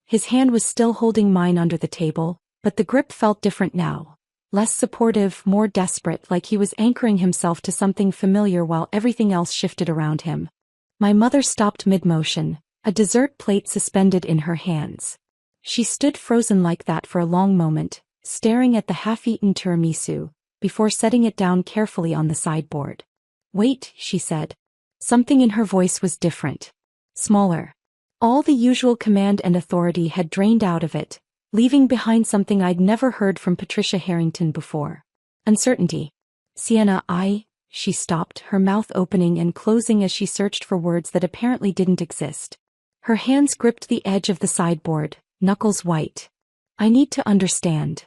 His hand was still holding mine under the table, but the grip felt different now. Less supportive, more desperate, like he was anchoring himself to something familiar while everything else shifted around him. My mother stopped mid-motion, a dessert plate suspended in her hands. She stood frozen like that for a long moment, staring at the half-eaten tiramisu, before setting it down carefully on the sideboard. "Wait," she said. Something in her voice was different. Smaller. All the usual command and authority had drained out of it, leaving behind something I'd never heard from Patricia Harrington before. Uncertainty. "Sienna, She stopped, her mouth opening and closing as she searched for words that apparently didn't exist. Her hands gripped the edge of the sideboard, knuckles white. "I need to understand."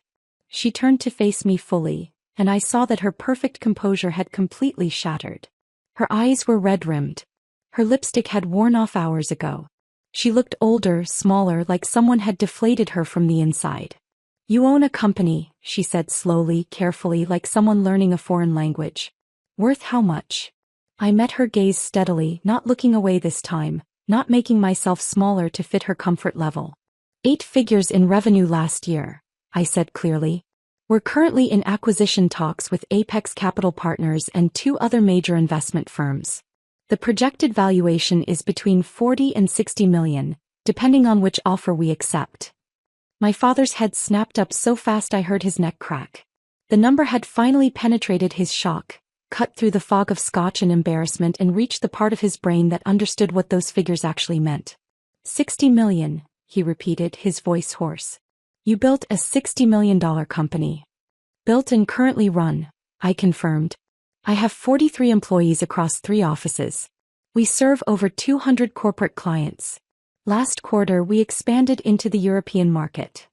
She turned to face me fully, and I saw that her perfect composure had completely shattered. Her eyes were red-rimmed. Her lipstick had worn off hours ago. She looked older, smaller, like someone had deflated her from the inside. "You own a company," she said slowly, carefully, like someone learning a foreign language. "Worth how much?" I met her gaze steadily, not looking away this time, not making myself smaller to fit her comfort level. 8 figures in revenue last year," I said clearly. "We're currently in acquisition talks with Apex Capital Partners and 2 other major investment firms. The projected valuation is between 40 and 60 million, depending on which offer we accept." My father's head snapped up so fast I heard his neck crack. The number had finally penetrated his shock, cut through the fog of scotch and embarrassment, and reached the part of his brain that understood what those figures actually meant. 60 million, he repeated, his voice hoarse. "You built a $60 million company." "Built and currently run," I confirmed. "I have 43 employees across 3 offices. We serve over 200 corporate clients. Last quarter we expanded into the European market."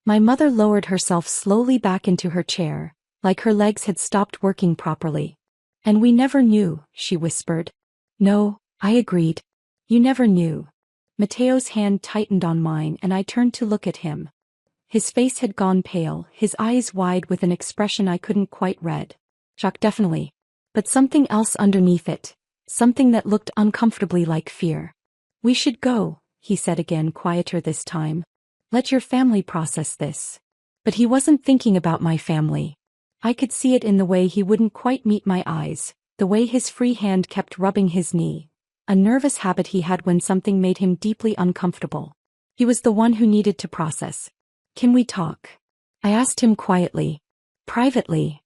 My mother lowered herself slowly back into her chair, like her legs had stopped working properly. "And we never knew," she whispered. "No," I agreed. "You never knew." Matteo's hand tightened on mine and I turned to look at him. His face had gone pale, his eyes wide with an expression I couldn't quite read. Shock, definitely. But something else underneath it. Something that looked uncomfortably like fear. "We should go," he said again, quieter this time. "Let your family process this." But he wasn't thinking about my family. I could see it in the way he wouldn't quite meet my eyes, the way his free hand kept rubbing his knee. A nervous habit he had when something made him deeply uncomfortable. He was the one who needed to process. "Can we talk?" I asked him quietly. "Privately."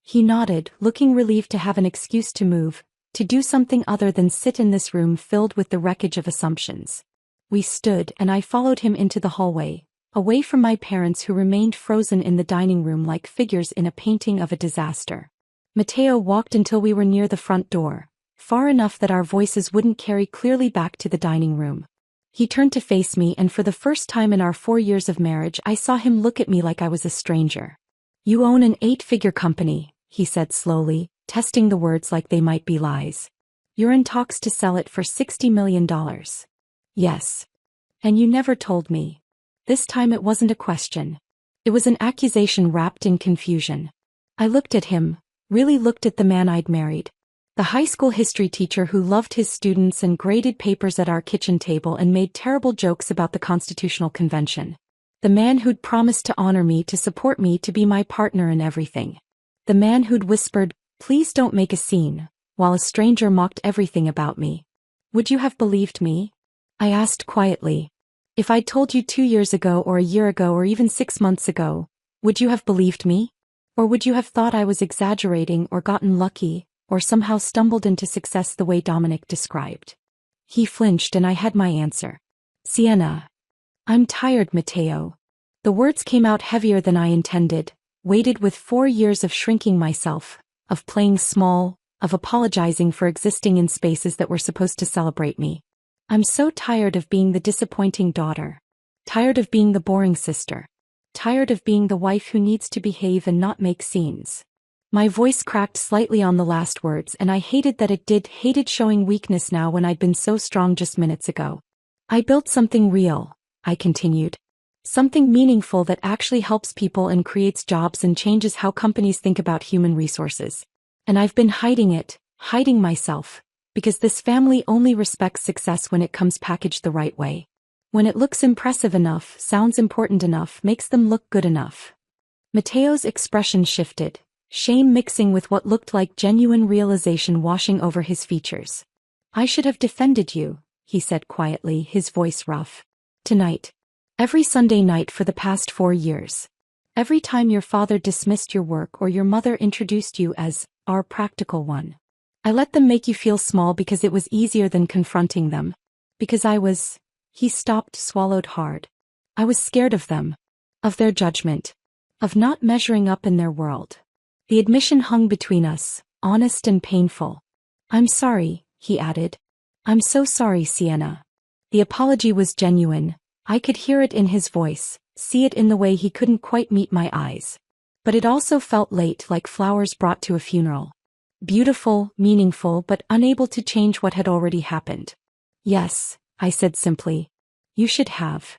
He nodded, looking relieved to have an excuse to move, to do something other than sit in this room filled with the wreckage of assumptions. We stood and I followed him into the hallway, away from my parents who remained frozen in the dining room like figures in a painting of a disaster. Matteo walked until we were near the front door, far enough that our voices wouldn't carry clearly back to the dining room. He turned to face me, and for the first time in our 4 years of marriage I saw him look at me like I was a stranger. "You own an 8-figure company," he said slowly, testing the words like they might be lies. "You're in talks to sell it for $60 million. "Yes. And you never told me." This time it wasn't a question. It was an accusation wrapped in confusion. I looked at him, really looked at the man I'd married. The high school history teacher who loved his students and graded papers at our kitchen table and made terrible jokes about the Constitutional Convention. The man who'd promised to honor me, to support me, to be my partner in everything. The man who'd whispered, "Please don't make a scene," while a stranger mocked everything about me. "Would you have believed me?" I asked quietly. "If I'd told you 2 years ago or a year ago or even 6 months ago, would you have believed me? Or would you have thought I was exaggerating or gotten lucky, or somehow stumbled into success the way Dominic described?" He flinched and I had my answer. "Sienna. I'm tired, Matteo." The words came out heavier than I intended, weighted with 4 years of shrinking myself, of playing small, of apologizing for existing in spaces that were supposed to celebrate me. I'm so tired of being the disappointing daughter. Tired of being the boring sister. Tired of being the wife who needs to behave and not make scenes. My voice cracked slightly on the last words, and I hated that it did, hated showing weakness now when I'd been so strong just minutes ago. "I built something real," I continued. "Something meaningful that actually helps people and creates jobs and changes how companies think about human resources. And I've been hiding it, hiding myself, because this family only respects success when it comes packaged the right way. When it looks impressive enough, sounds important enough, makes them look good enough." Matteo's expression shifted, shame mixing with what looked like genuine realization washing over his features. "I should have defended you," he said quietly, his voice rough. "Tonight. Every Sunday night for the past 4 years. Every time your father dismissed your work or your mother introduced you as our practical one. I let them make you feel small because it was easier than confronting them. Because he stopped, swallowed hard. I was scared of them. Of their judgment. Of not measuring up in their world. The admission hung between us, honest and painful. I'm sorry, he added. I'm so sorry, Sienna. The apology was genuine. I could hear it in his voice, see it in the way he couldn't quite meet my eyes. But it also felt late, like flowers brought to a funeral. Beautiful, meaningful, but unable to change what had already happened. Yes, I said simply. You should have.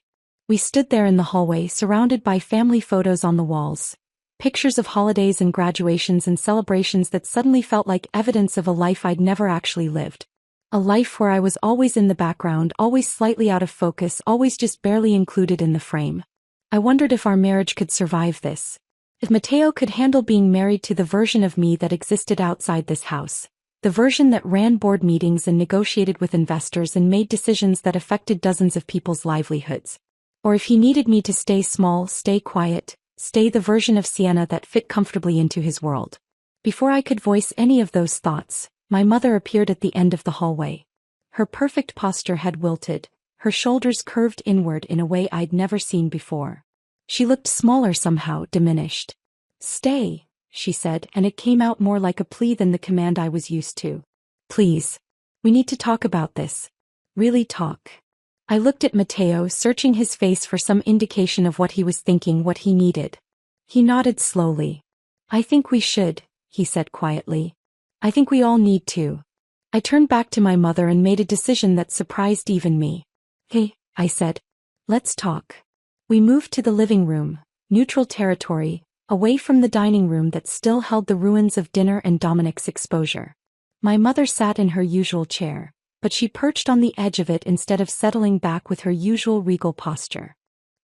We stood there in the hallway, surrounded by family photos on the walls. Pictures of holidays and graduations and celebrations that suddenly felt like evidence of a life I'd never actually lived. A life where I was always in the background, always slightly out of focus, always just barely included in the frame. I wondered if our marriage could survive this. If Mateo could handle being married to the version of me that existed outside this house. The version that ran board meetings and negotiated with investors and made decisions that affected dozens of people's livelihoods. Or if he needed me to stay small, stay quiet, stay the version of Sienna that fit comfortably into his world. Before I could voice any of those thoughts, my mother appeared at the end of the hallway. Her perfect posture had wilted, her shoulders curved inward in a way I'd never seen before. She looked smaller somehow, diminished. Stay, she said, and it came out more like a plea than the command I was used to. Please. We need to talk about this. Really talk. I looked at Mateo, searching his face for some indication of what he was thinking, what he needed. He nodded slowly. I think we should, he said quietly. I think we all need to. I turned back to my mother and made a decision that surprised even me. Hey, I said. Let's talk. We moved to the living room, neutral territory, away from the dining room that still held the ruins of dinner and Dominic's exposure. My mother sat in her usual chair, but she perched on the edge of it instead of settling back with her usual regal posture.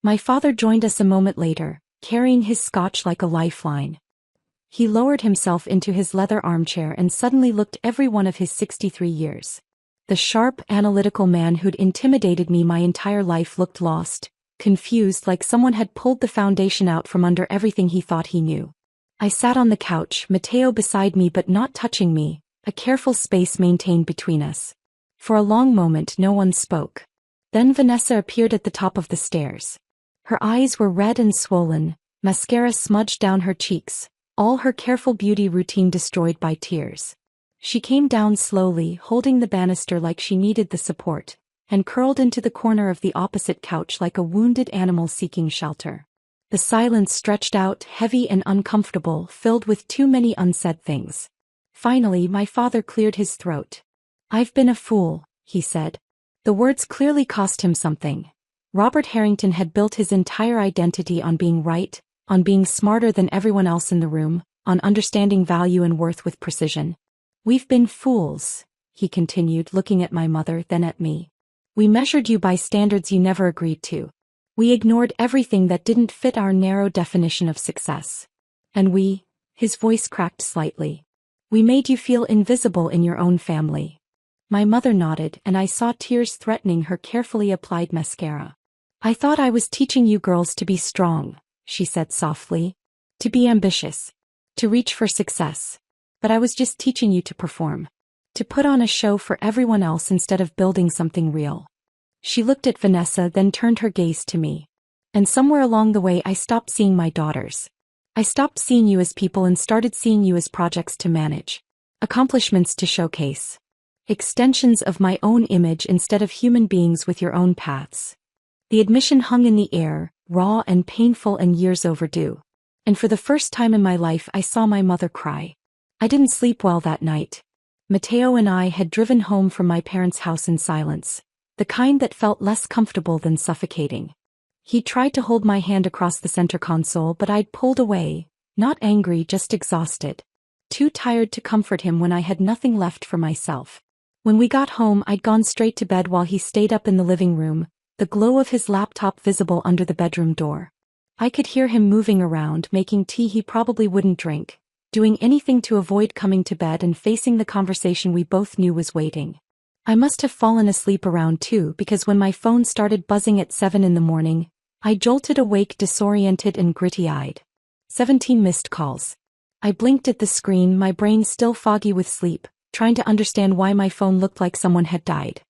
My father joined us a moment later, carrying his scotch like a lifeline. He lowered himself into his leather armchair and suddenly looked every one of his 63 years. The sharp, analytical man who'd intimidated me my entire life looked lost, confused, like someone had pulled the foundation out from under everything he thought he knew. I sat on the couch, Mateo beside me but not touching me, a careful space maintained between us. For a long moment no one spoke. Then Vanessa appeared at the top of the stairs. Her eyes were red and swollen, mascara smudged down her cheeks, all her careful beauty routine destroyed by tears. She came down slowly, holding the banister like she needed the support, and curled into the corner of the opposite couch like a wounded animal seeking shelter. The silence stretched out, heavy and uncomfortable, filled with too many unsaid things. Finally, my father cleared his throat. I've been a fool, he said. The words clearly cost him something. Robert Harrington had built his entire identity on being right, on being smarter than everyone else in the room, on understanding value and worth with precision. We've been fools, he continued, looking at my mother, then at me. We measured you by standards you never agreed to. We ignored everything that didn't fit our narrow definition of success. And his voice cracked slightly. We made you feel invisible in your own family. My mother nodded, and I saw tears threatening her carefully applied mascara. I thought I was teaching you girls to be strong, she said softly. To be ambitious. To reach for success. But I was just teaching you to perform. To put on a show for everyone else instead of building something real. She looked at Vanessa, then turned her gaze to me. And somewhere along the way I stopped seeing my daughters. I stopped seeing you as people and started seeing you as projects to manage. Accomplishments to showcase. Extensions of my own image instead of human beings with your own paths. The admission hung in the air, raw and painful and years overdue. And for the first time in my life I saw my mother cry. I didn't sleep well that night. Mateo and I had driven home from my parents' house in silence, the kind that felt less comfortable than suffocating. He tried to hold my hand across the center console, but I'd pulled away, not angry, just exhausted. Too tired to comfort him when I had nothing left for myself. When we got home I'd gone straight to bed while he stayed up in the living room, the glow of his laptop visible under the bedroom door. I could hear him moving around, making tea he probably wouldn't drink, doing anything to avoid coming to bed and facing the conversation we both knew was waiting. I must have fallen asleep around 2 because when my phone started buzzing at 7 in the morning, I jolted awake, disoriented and gritty-eyed. 17 missed calls. I blinked at the screen, my brain still foggy with sleep, trying to understand why my phone looked like someone had died.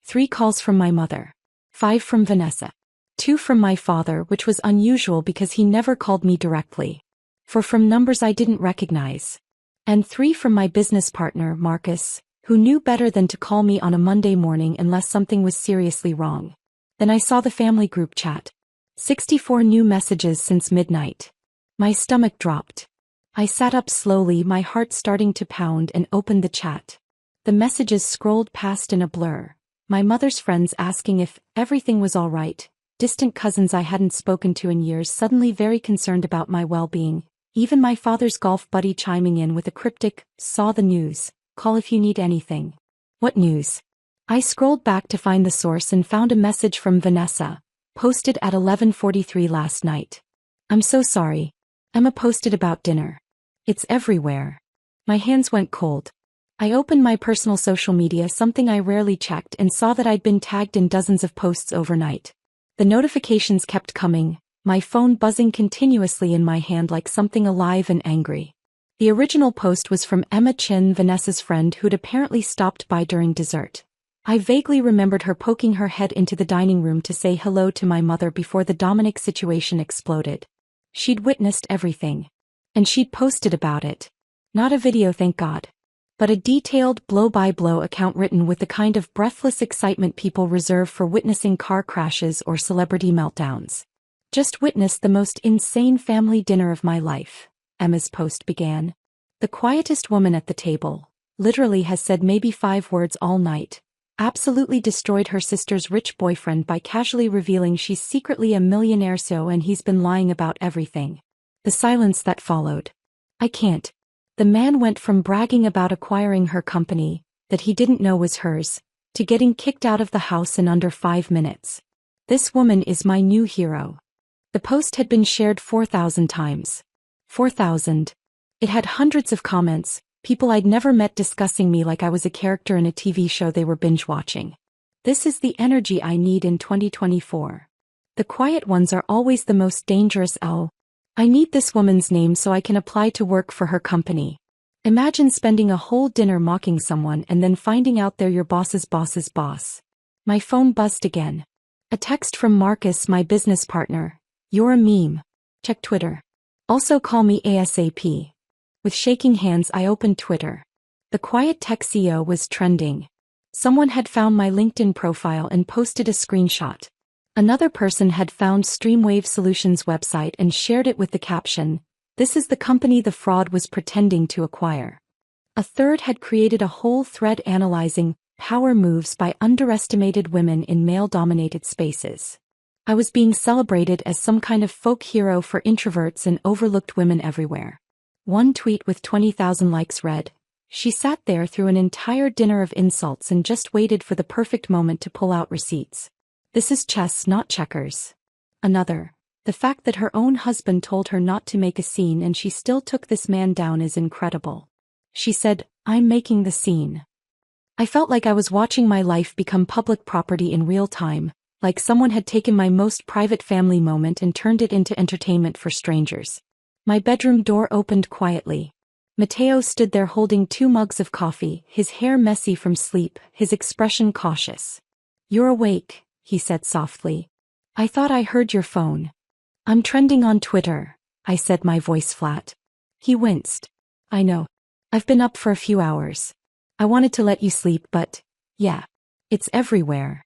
3 calls from my mother. 5 from Vanessa. 2 from my father, which was unusual because he never called me directly. 4 from numbers I didn't recognize. And 3 from my business partner, Marcus, who knew better than to call me on a Monday morning unless something was seriously wrong. Then I saw the family group chat. 64 new messages since midnight. My stomach dropped. I sat up slowly, my heart starting to pound, and opened the chat. The messages scrolled past in a blur. My mother's friends asking if everything was all right. Distant cousins I hadn't spoken to in years suddenly very concerned about my well-being. Even my father's golf buddy chiming in with a cryptic, "Saw the news. Call if you need anything." What news? I scrolled back to find the source and found a message from Vanessa, posted at 11:43 last night. "I'm so sorry. Emma posted about dinner. It's everywhere." My hands went cold. I opened my personal social media, something I rarely checked, and saw that I'd been tagged in dozens of posts overnight. The notifications kept coming, my phone buzzing continuously in my hand like something alive and angry. The original post was from Emma Chin, Vanessa's friend who'd apparently stopped by during dessert. I vaguely remembered her poking her head into the dining room to say hello to my mother before the Dominic situation exploded. She'd witnessed everything. And she'd posted about it. Not a video, thank God. But a detailed blow-by-blow account written with the kind of breathless excitement people reserve for witnessing car crashes or celebrity meltdowns. "Just witnessed the most insane family dinner of my life," Emma's post began. "The quietest woman at the table, literally has said maybe 5 words all night. Absolutely destroyed her sister's rich boyfriend by casually revealing she's secretly a millionaire and he's been lying about everything." The silence that followed. I can't. The man went from bragging about acquiring her company, that he didn't know was hers, to getting kicked out of the house in under 5 minutes. This woman is my new hero. The post had been shared 4,000 times. 4,000. It had hundreds of comments, people I'd never met discussing me like I was a character in a TV show they were binge-watching. This is the energy I need in 2024. The quiet ones are always the most dangerous. I need this woman's name so I can apply to work for her company. Imagine spending a whole dinner mocking someone and then finding out they're your boss's boss's boss. My phone buzzed again. A text from Marcus, my business partner. "You're a meme. Check Twitter. Also call me ASAP." With shaking hands I opened Twitter. The quiet tech CEO was trending. Someone had found my LinkedIn profile and posted a screenshot. Another person had found Streamwave Solutions' website and shared it with the caption, "This is the company the fraud was pretending to acquire." A third had created a whole thread analyzing power moves by underestimated women in male-dominated spaces. I was being celebrated as some kind of folk hero for introverts and overlooked women everywhere. One tweet with 20,000 likes read, "She sat there through an entire dinner of insults and just waited for the perfect moment to pull out receipts. This is chess, not checkers." Another, "The fact that her own husband told her not to make a scene and she still took this man down is incredible." She said, "I'm making the scene." I felt like I was watching my life become public property in real time, like someone had taken my most private family moment and turned it into entertainment for strangers. My bedroom door opened quietly. Matteo stood there holding 2 mugs of coffee, his hair messy from sleep, his expression cautious. "You're awake," he said softly. "I thought I heard your phone." "I'm trending on Twitter," I said, my voice flat. He winced. "I know. I've been up for a few hours. I wanted to let you sleep, but, yeah. It's everywhere."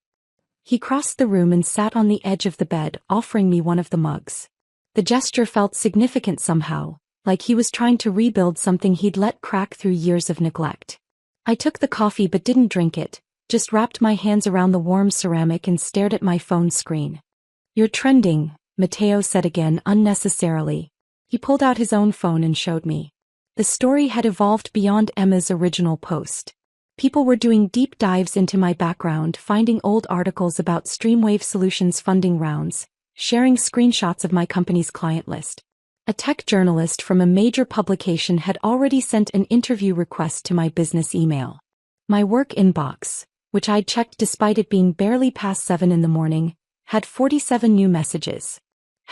He crossed the room and sat on the edge of the bed, offering me one of the mugs. The gesture felt significant somehow, like he was trying to rebuild something he'd let crack through years of neglect. I took the coffee but didn't drink it, just wrapped my hands around the warm ceramic and stared at my phone screen. "You're trending," Matteo said again unnecessarily. He pulled out his own phone and showed me. The story had evolved beyond Emma's original post. People were doing deep dives into my background, finding old articles about Streamwave Solutions funding rounds, sharing screenshots of my company's client list. A tech journalist from a major publication had already sent an interview request to my business email. My work inbox, which I'd checked despite it being barely past 7 in the morning, had 47 new messages.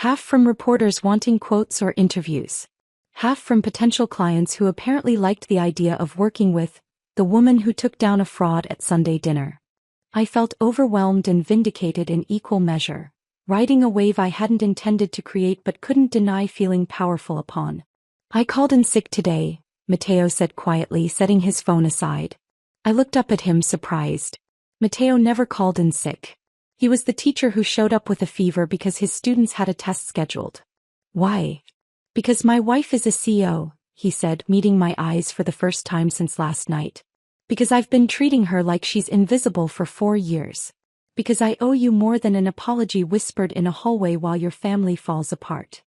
Half from reporters wanting quotes or interviews. Half from potential clients who apparently liked the idea of working with the woman who took down a fraud at Sunday dinner. I felt overwhelmed and vindicated in equal measure, riding a wave I hadn't intended to create but couldn't deny feeling powerful upon. I called in sick today, Matteo said quietly, setting his phone aside. I looked up at him surprised. Matteo never called in sick. He was the teacher who showed up with a fever because his students had a test scheduled. Why? Because my wife is a CEO, he said, meeting my eyes for the first time since last night. Because I've been treating her like she's invisible for 4 years. Because I owe you more than an apology whispered in a hallway while your family falls apart.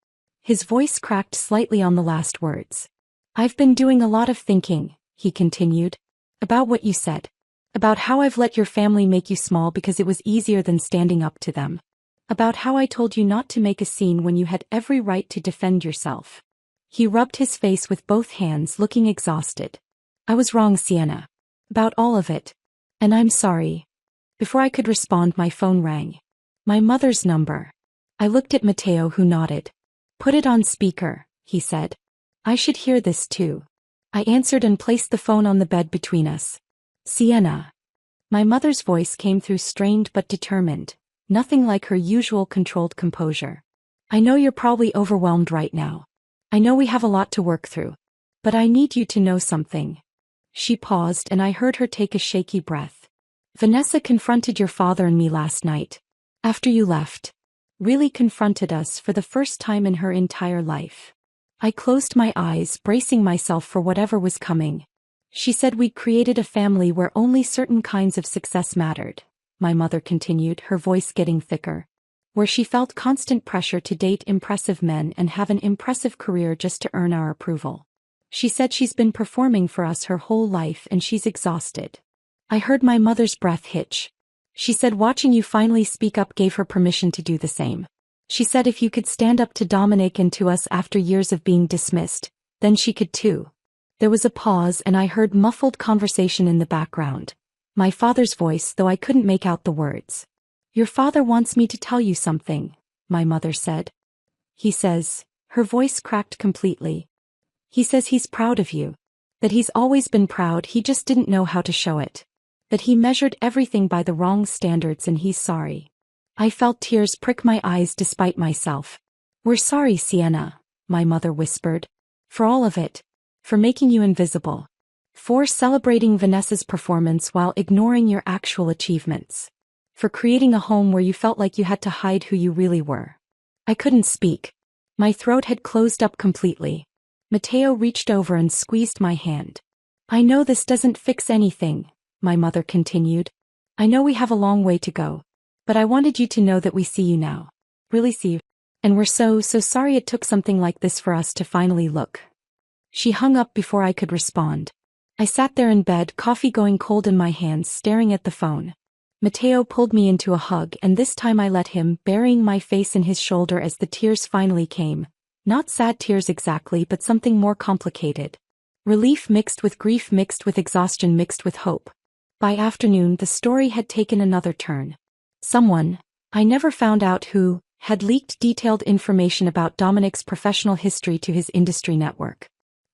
His voice cracked slightly on the last words. I've been doing a lot of thinking, he continued. About what you said. About how I've let your family make you small because it was easier than standing up to them. About how I told you not to make a scene when you had every right to defend yourself. He rubbed his face with both hands, looking exhausted. I was wrong, Sienna. About all of it. And I'm sorry. Before I could respond, my phone rang. My mother's number. I looked at Matteo, who nodded. Put it on speaker, he said. I should hear this too. I answered and placed the phone on the bed between us. Sienna. My mother's voice came through, strained but determined, nothing like her usual controlled composure. I know you're probably overwhelmed right now. I know we have a lot to work through. But I need you to know something. She paused and I heard her take a shaky breath. Vanessa confronted your father and me last night. After you left. Really confronted us for the first time in her entire life. I closed my eyes, bracing myself for whatever was coming. She said we'd created a family where only certain kinds of success mattered, my mother continued, her voice getting thicker. Where she felt constant pressure to date impressive men and have an impressive career just to earn our approval. She said she's been performing for us her whole life and she's exhausted. I heard my mother's breath hitch. She said watching you finally speak up gave her permission to do the same. She said if you could stand up to Dominic and to us after years of being dismissed, then she could too. There was a pause and I heard muffled conversation in the background. My father's voice, though I couldn't make out the words. Your father wants me to tell you something, my mother said. He says, her voice cracked completely. He says he's proud of you. That he's always been proud, he just didn't know how to show it. That he measured everything by the wrong standards and he's sorry. I felt tears prick my eyes despite myself. We're sorry, Sienna, my mother whispered. For all of it. For making you invisible. For celebrating Vanessa's performance while ignoring your actual achievements. For creating a home where you felt like you had to hide who you really were. I couldn't speak. My throat had closed up completely. Matteo reached over and squeezed my hand. I know this doesn't fix anything, my mother continued. I know we have a long way to go. But I wanted you to know that we see you now. Really see you. And we're so sorry it took something like this for us to finally look. She hung up before I could respond. I sat there in bed, coffee going cold in my hands, staring at the phone. Matteo pulled me into a hug and this time I let him, burying my face in his shoulder as the tears finally came. Not sad tears exactly, but something more complicated. Relief mixed with grief, mixed with exhaustion, mixed with hope. By afternoon, the story had taken another turn. Someone, I never found out who, had leaked detailed information about Dominic's professional history to his industry network.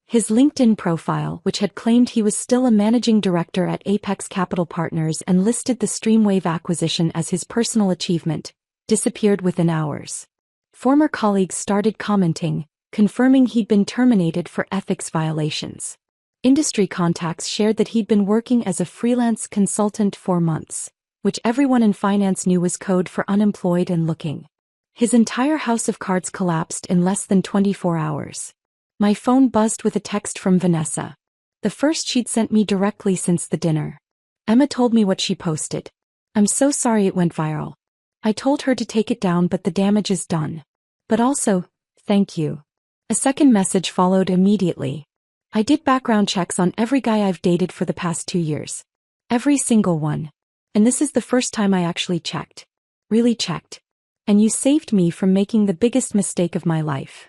His LinkedIn profile, which had claimed he was still a managing director at Apex Capital Partners and listed the Streamwave acquisition as his personal achievement, disappeared within hours. Former colleagues started commenting, confirming he'd been terminated for ethics violations. Industry contacts shared that he'd been working as a freelance consultant for months, which everyone in finance knew was code for unemployed and looking. His entire house of cards collapsed in less than 24 hours. My phone buzzed with a text from Vanessa. The first she'd sent me directly since the dinner. Emma told me what she posted. I'm so sorry it went viral. I told her to take it down, but the damage is done. But also, thank you. A second message followed immediately. I did background checks on every guy I've dated for the past 2 years. Every single one. And this is the first time I actually checked. Really checked. And you saved me from making the biggest mistake of my life.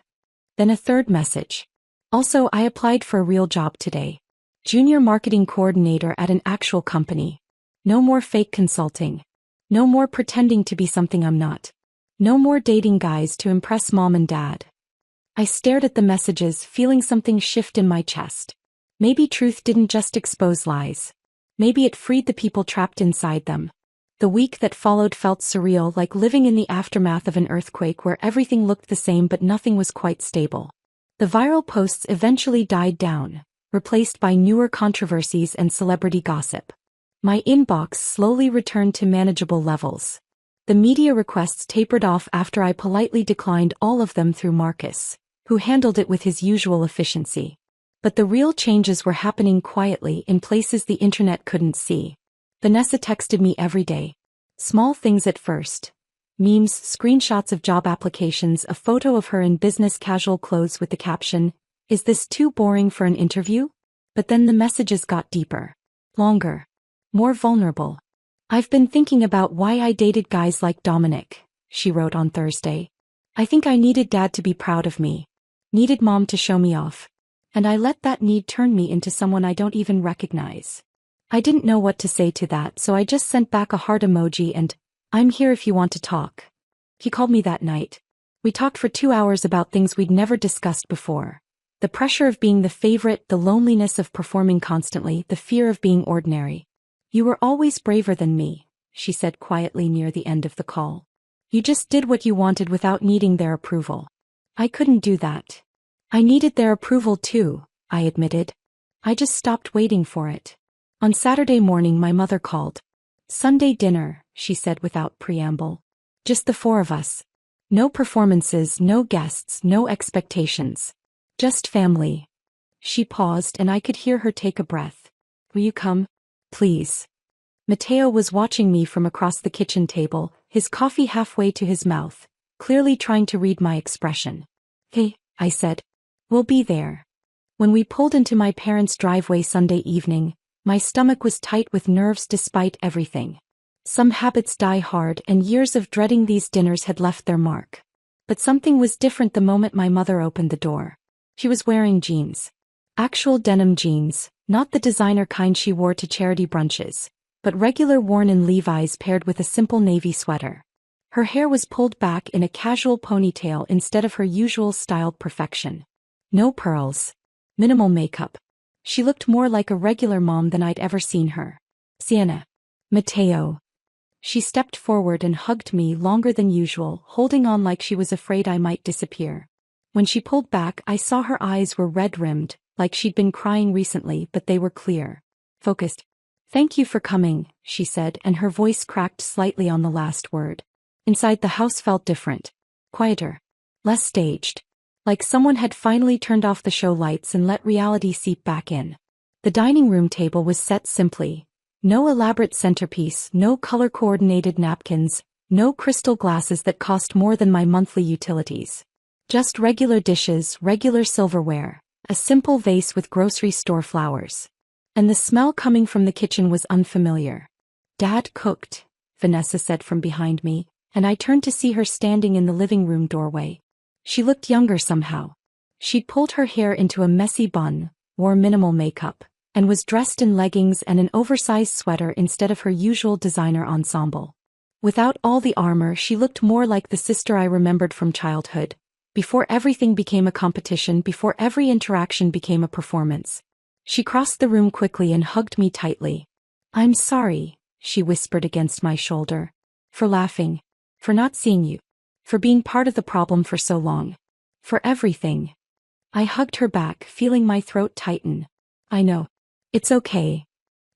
Then a third message. Also, I applied for a real job today. Junior marketing coordinator at an actual company. No more fake consulting. No more pretending to be something I'm not. No more dating guys to impress mom and dad. I stared at the messages, feeling something shift in my chest. Maybe truth didn't just expose lies. Maybe it freed the people trapped inside them. The week that followed felt surreal, like living in the aftermath of an earthquake where everything looked the same but nothing was quite stable. The viral posts eventually died down, replaced by newer controversies and celebrity gossip. My inbox slowly returned to manageable levels. The media requests tapered off after I politely declined all of them through Marcus, who handled it with his usual efficiency. But the real changes were happening quietly in places the internet couldn't see. Vanessa texted me every day. Small things at first. Memes, screenshots of job applications, a photo of her in business casual clothes with the caption, "Is this too boring for an interview?" But then the messages got deeper. Longer. More vulnerable. "I've been thinking about why I dated guys like Dominic," she wrote on Thursday. "I think I needed dad to be proud of me. Needed mom to show me off. And I let that need turn me into someone I don't even recognize. I didn't know what to say to that, so I just sent back a heart emoji and, 'I'm here if you want to talk.' He called me that night. We talked for 2 hours about things we'd never discussed before. The pressure of being the favorite, the loneliness of performing constantly, the fear of being ordinary. 'You were always braver than me,' she said quietly near the end of the call. 'You just did what you wanted without needing their approval.' I couldn't do that. I needed their approval too, I admitted. I just stopped waiting for it. On Saturday morning my mother called. 'Sunday dinner,' she said without preamble. 'Just the 4 of us. No performances, no guests, no expectations. Just family.' She paused and I could hear her take a breath. 'Will you come? Please?' Matteo was watching me from across the kitchen table, his coffee halfway to his mouth, clearly trying to read my expression. 'Hey,' I said. 'We'll be there.' When we pulled into my parents' driveway Sunday evening, my stomach was tight with nerves despite everything. Some habits die hard and years of dreading these dinners had left their mark. But something was different the moment my mother opened the door. She was wearing jeans. Actual denim jeans, not the designer kind she wore to charity brunches, but regular worn-in Levi's paired with a simple navy sweater. Her hair was pulled back in a casual ponytail instead of her usual styled perfection. No pearls. Minimal makeup. She looked more like a regular mom than I'd ever seen her. "Sienna." "Matteo." She stepped forward and hugged me longer than usual, holding on like she was afraid I might disappear. When she pulled back, I saw her eyes were red-rimmed, like she'd been crying recently, but they were clear. Focused. "Thank you for coming," she said, and her voice cracked slightly on the last word. Inside the house felt different. Quieter. Less staged. Like someone had finally turned off the show lights and let reality seep back in. The dining room table was set simply. No elaborate centerpiece, no color-coordinated napkins, no crystal glasses that cost more than my monthly utilities. Just regular dishes, regular silverware, a simple vase with grocery store flowers. And the smell coming from the kitchen was unfamiliar. "Dad cooked," Vanessa said from behind me, and I turned to see her standing in the living room doorway. She looked younger somehow. She'd pulled her hair into a messy bun, wore minimal makeup, and was dressed in leggings and an oversized sweater instead of her usual designer ensemble. Without all the armor, she looked more like the sister I remembered from childhood, before everything became a competition, before every interaction became a performance. She crossed the room quickly and hugged me tightly. "I'm sorry," she whispered against my shoulder. "For laughing. For not seeing you. For being part of the problem for so long. For everything." I hugged her back, feeling my throat tighten. "I know. It's okay."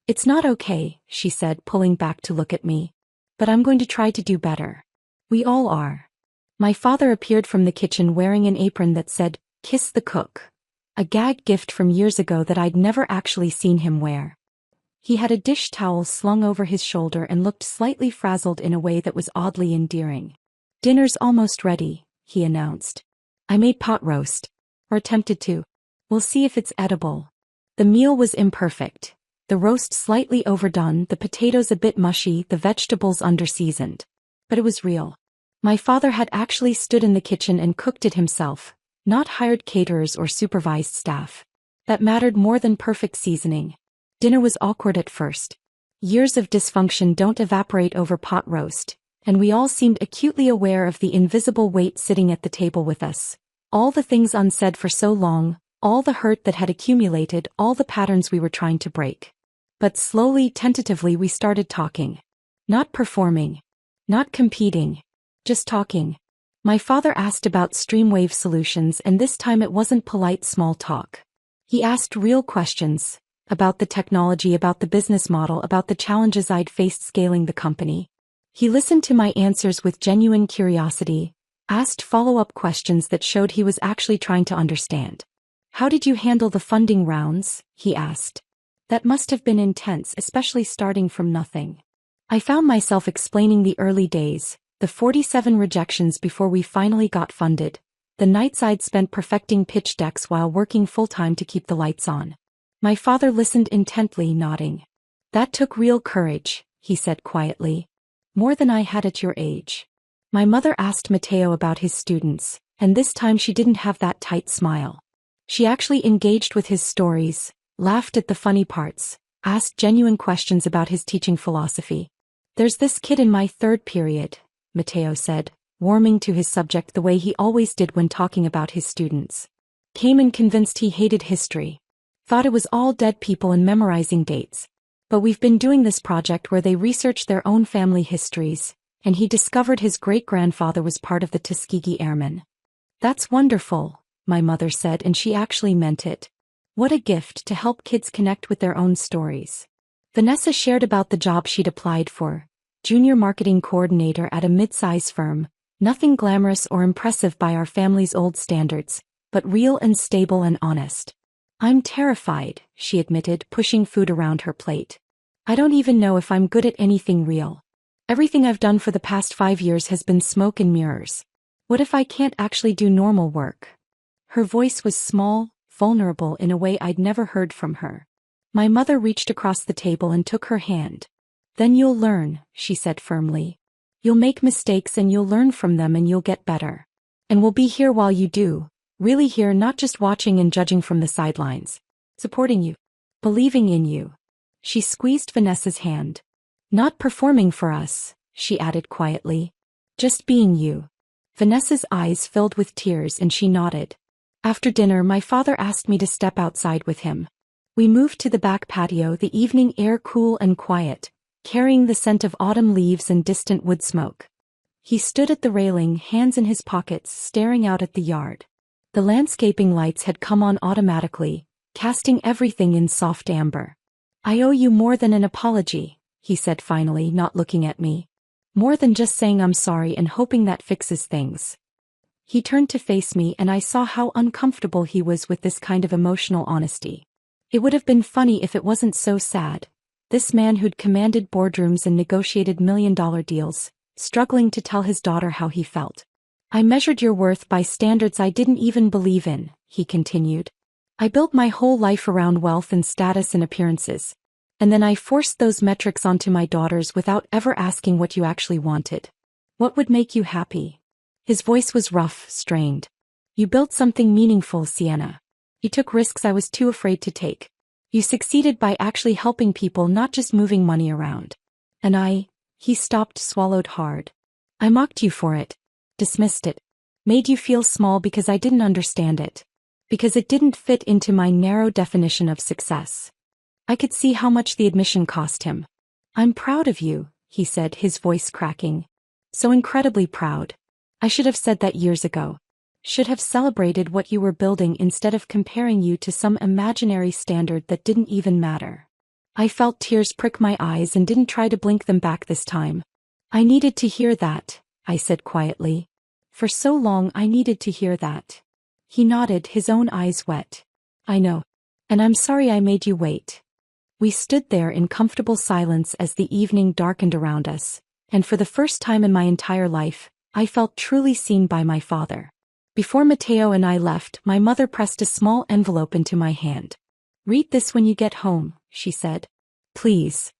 "It's not okay," she said, pulling back to look at me. "But I'm going to try to do better. We all are." My father appeared from the kitchen wearing an apron that said, "Kiss the cook," a gag gift from years ago that I'd never actually seen him wear. He had a dish towel slung over his shoulder and looked slightly frazzled in a way that was oddly endearing. "Dinner's almost ready," he announced. "I made pot roast. Or attempted to. We'll see if it's edible." The meal was imperfect. The roast slightly overdone, the potatoes a bit mushy, the vegetables underseasoned. But it was real. My father had actually stood in the kitchen and cooked it himself, not hired caterers or supervised staff. That mattered more than perfect seasoning. Dinner was awkward at first. Years of dysfunction don't evaporate over pot roast, and we all seemed acutely aware of the invisible weight sitting at the table with us. All the things unsaid for so long, all the hurt that had accumulated, all the patterns we were trying to break. But slowly, tentatively we started talking. Not performing. Not competing. Just talking. My father asked about streamwave solutions, and this time it wasn't polite small talk. He asked real questions. About the technology, about the business model, about the challenges I'd faced scaling the company. He listened to my answers with genuine curiosity, asked follow-up questions that showed he was actually trying to understand. How did you handle the funding rounds? He asked. That must have been intense, especially starting from nothing. I found myself explaining the early days, the 47 rejections before we finally got funded, the nights I'd spent perfecting pitch decks while working full-time to keep the lights on. My father listened intently, nodding. That took real courage, he said quietly. More than I had at your age. My mother asked Matteo about his students, and this time she didn't have that tight smile. She actually engaged with his stories, laughed at the funny parts, asked genuine questions about his teaching philosophy. There's this kid in my third period, Matteo said, warming to his subject the way he always did when talking about his students. Came in convinced he hated history. Thought it was all dead people and memorizing dates. But we've been doing this project where they research their own family histories, and he discovered his great-grandfather was part of the Tuskegee Airmen. That's wonderful, my mother said, and she actually meant it. What a gift to help kids connect with their own stories. Vanessa shared about the job she'd applied for, junior marketing coordinator at a mid-size firm, nothing glamorous or impressive by our family's old standards, but real and stable and honest. I'm terrified, she admitted, pushing food around her plate. I don't even know if I'm good at anything real. Everything I've done for the past 5 years has been smoke and mirrors. What if I can't actually do normal work? Her voice was small, vulnerable in a way I'd never heard from her. My mother reached across the table and took her hand. Then you'll learn, she said firmly. You'll make mistakes and you'll learn from them and you'll get better. And we'll be here while you do. Really here, not just watching and judging from the sidelines. Supporting you. Believing in you. She squeezed Vanessa's hand. Not performing for us, she added quietly. Just being you. Vanessa's eyes filled with tears and she nodded. After dinner, my father asked me to step outside with him. We moved to the back patio, the evening air cool and quiet, carrying the scent of autumn leaves and distant wood smoke. He stood at the railing, hands in his pockets, staring out at the yard. The landscaping lights had come on automatically, casting everything in soft amber. I owe you more than an apology, he said finally, not looking at me. More than just saying I'm sorry and hoping that fixes things. He turned to face me and I saw how uncomfortable he was with this kind of emotional honesty. It would have been funny if it wasn't so sad. This man who'd commanded boardrooms and negotiated million-dollar deals, struggling to tell his daughter how he felt. I measured your worth by standards I didn't even believe in, he continued. I built my whole life around wealth and status and appearances. And then I forced those metrics onto my daughters without ever asking what you actually wanted. What would make you happy? His voice was rough, strained. You built something meaningful, Sienna. You took risks I was too afraid to take. You succeeded by actually helping people, not just moving money around. And he stopped, swallowed hard. I mocked you for it. Dismissed it. Made you feel small because I didn't understand it. Because it didn't fit into my narrow definition of success. I could see how much the admission cost him. I'm proud of you, he said, his voice cracking. So incredibly proud. I should have said that years ago. Should have celebrated what you were building instead of comparing you to some imaginary standard that didn't even matter. I felt tears prick my eyes and didn't try to blink them back this time. I needed to hear that, I said quietly. For so long I needed to hear that. He nodded, his own eyes wet. I know. And I'm sorry I made you wait. We stood there in comfortable silence as the evening darkened around us, and for the first time in my entire life, I felt truly seen by my father. Before Matteo and I left, my mother pressed a small envelope into my hand. Read this when you get home, she said. Please.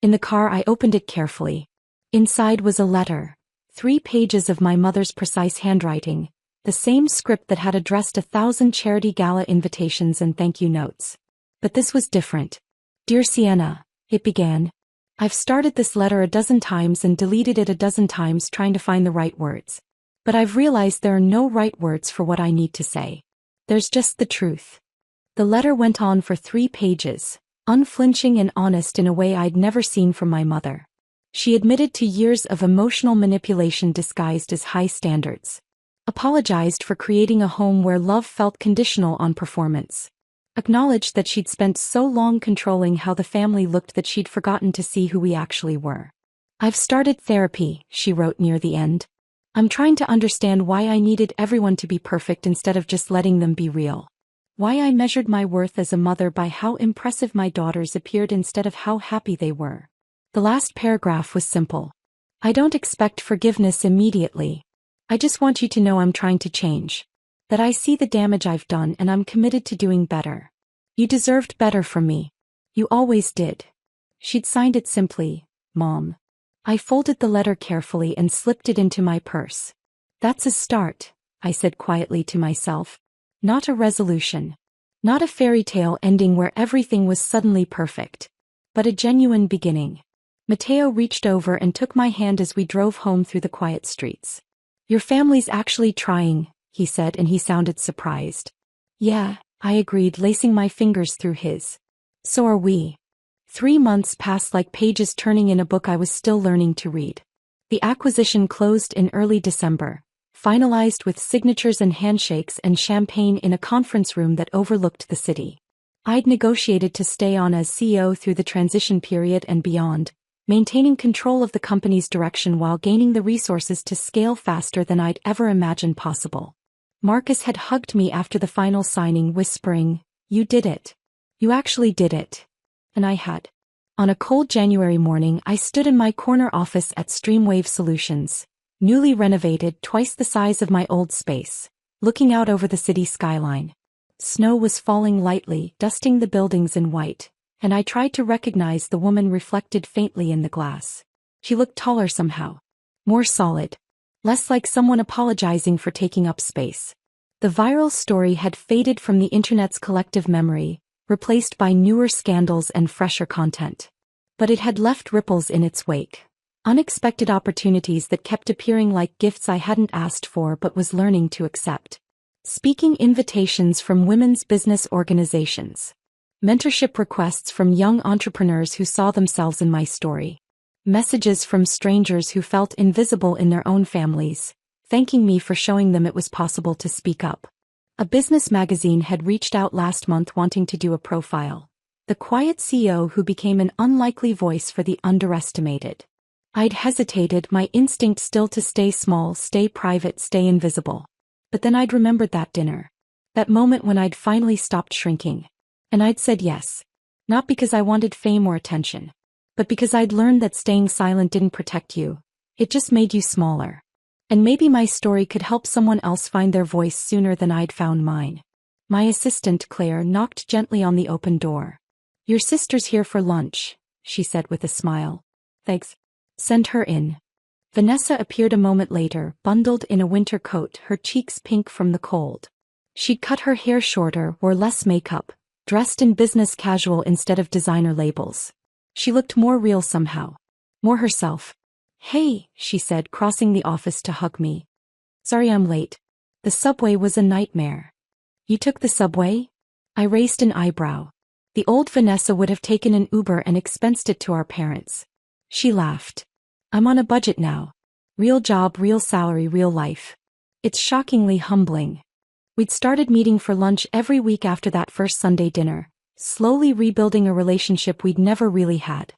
In the car I opened it carefully. Inside was a letter. 3 pages of my mother's precise handwriting, the same script that had addressed 1,000 charity gala invitations and thank you notes. But this was different. Dear Sienna, it began. I've started this letter a dozen times and deleted it a dozen times trying to find the right words. But I've realized there are no right words for what I need to say. There's just the truth. The letter went on for 3 pages, unflinching and honest in a way I'd never seen from my mother. She admitted to years of emotional manipulation disguised as high standards. Apologized for creating a home where love felt conditional on performance. Acknowledged that she'd spent so long controlling how the family looked that she'd forgotten to see who we actually were. I've started therapy, she wrote near the end. I'm trying to understand why I needed everyone to be perfect instead of just letting them be real. Why I measured my worth as a mother by how impressive my daughters appeared instead of how happy they were. The last paragraph was simple. I don't expect forgiveness immediately. I just want you to know I'm trying to change. That I see the damage I've done and I'm committed to doing better. You deserved better from me. You always did. She'd signed it simply, Mom. I folded the letter carefully and slipped it into my purse. That's a start, I said quietly to myself. Not a resolution. Not a fairy tale ending where everything was suddenly perfect. But a genuine beginning. Mateo reached over and took my hand as we drove home through the quiet streets. Your family's actually trying, he said, and he sounded surprised. Yeah, I agreed, lacing my fingers through his. So are we. 3 months passed like pages turning in a book I was still learning to read. The acquisition closed in early December, finalized with signatures and handshakes and champagne in a conference room that overlooked the city. I'd negotiated to stay on as CEO through the transition period and beyond, maintaining control of the company's direction while gaining the resources to scale faster than I'd ever imagined possible. Marcus had hugged me after the final signing, whispering, "You did it. You actually did it." And I had. On a cold January morning, I stood in my corner office at Streamwave Solutions, newly renovated, twice the size of my old space, looking out over the city skyline. Snow was falling lightly, dusting the buildings in white, and I tried to recognize the woman reflected faintly in the glass. She looked taller somehow. More solid. Less like someone apologizing for taking up space. The viral story had faded from the internet's collective memory, replaced by newer scandals and fresher content. But it had left ripples in its wake. Unexpected opportunities that kept appearing like gifts I hadn't asked for but was learning to accept. Speaking invitations from women's business organizations. Mentorship requests from young entrepreneurs who saw themselves in my story. Messages from strangers who felt invisible in their own families, thanking me for showing them it was possible to speak up. A business magazine had reached out last month wanting to do a profile. The quiet CEO who became an unlikely voice for the underestimated. I'd hesitated, my instinct still to stay small, stay private, stay invisible. But then I'd remembered that dinner. That moment when I'd finally stopped shrinking. And I'd said yes. Not because I wanted fame or attention. But because I'd learned that staying silent didn't protect you. It just made you smaller. And maybe my story could help someone else find their voice sooner than I'd found mine. My assistant, Claire, knocked gently on the open door. Your sister's here for lunch, she said with a smile. Thanks. Send her in. Vanessa appeared a moment later, bundled in a winter coat, her cheeks pink from the cold. She'd cut her hair shorter, wore less makeup, dressed in business casual instead of designer labels. She looked more real somehow. More herself. Hey, she said, crossing the office to hug me. Sorry I'm late. The subway was a nightmare. You took the subway? I raised an eyebrow. The old Vanessa would have taken an Uber and expensed it to our parents. She laughed. I'm on a budget now. Real job, real salary, real life. It's shockingly humbling. We'd started meeting for lunch every week after that first Sunday dinner, slowly rebuilding a relationship we'd never really had.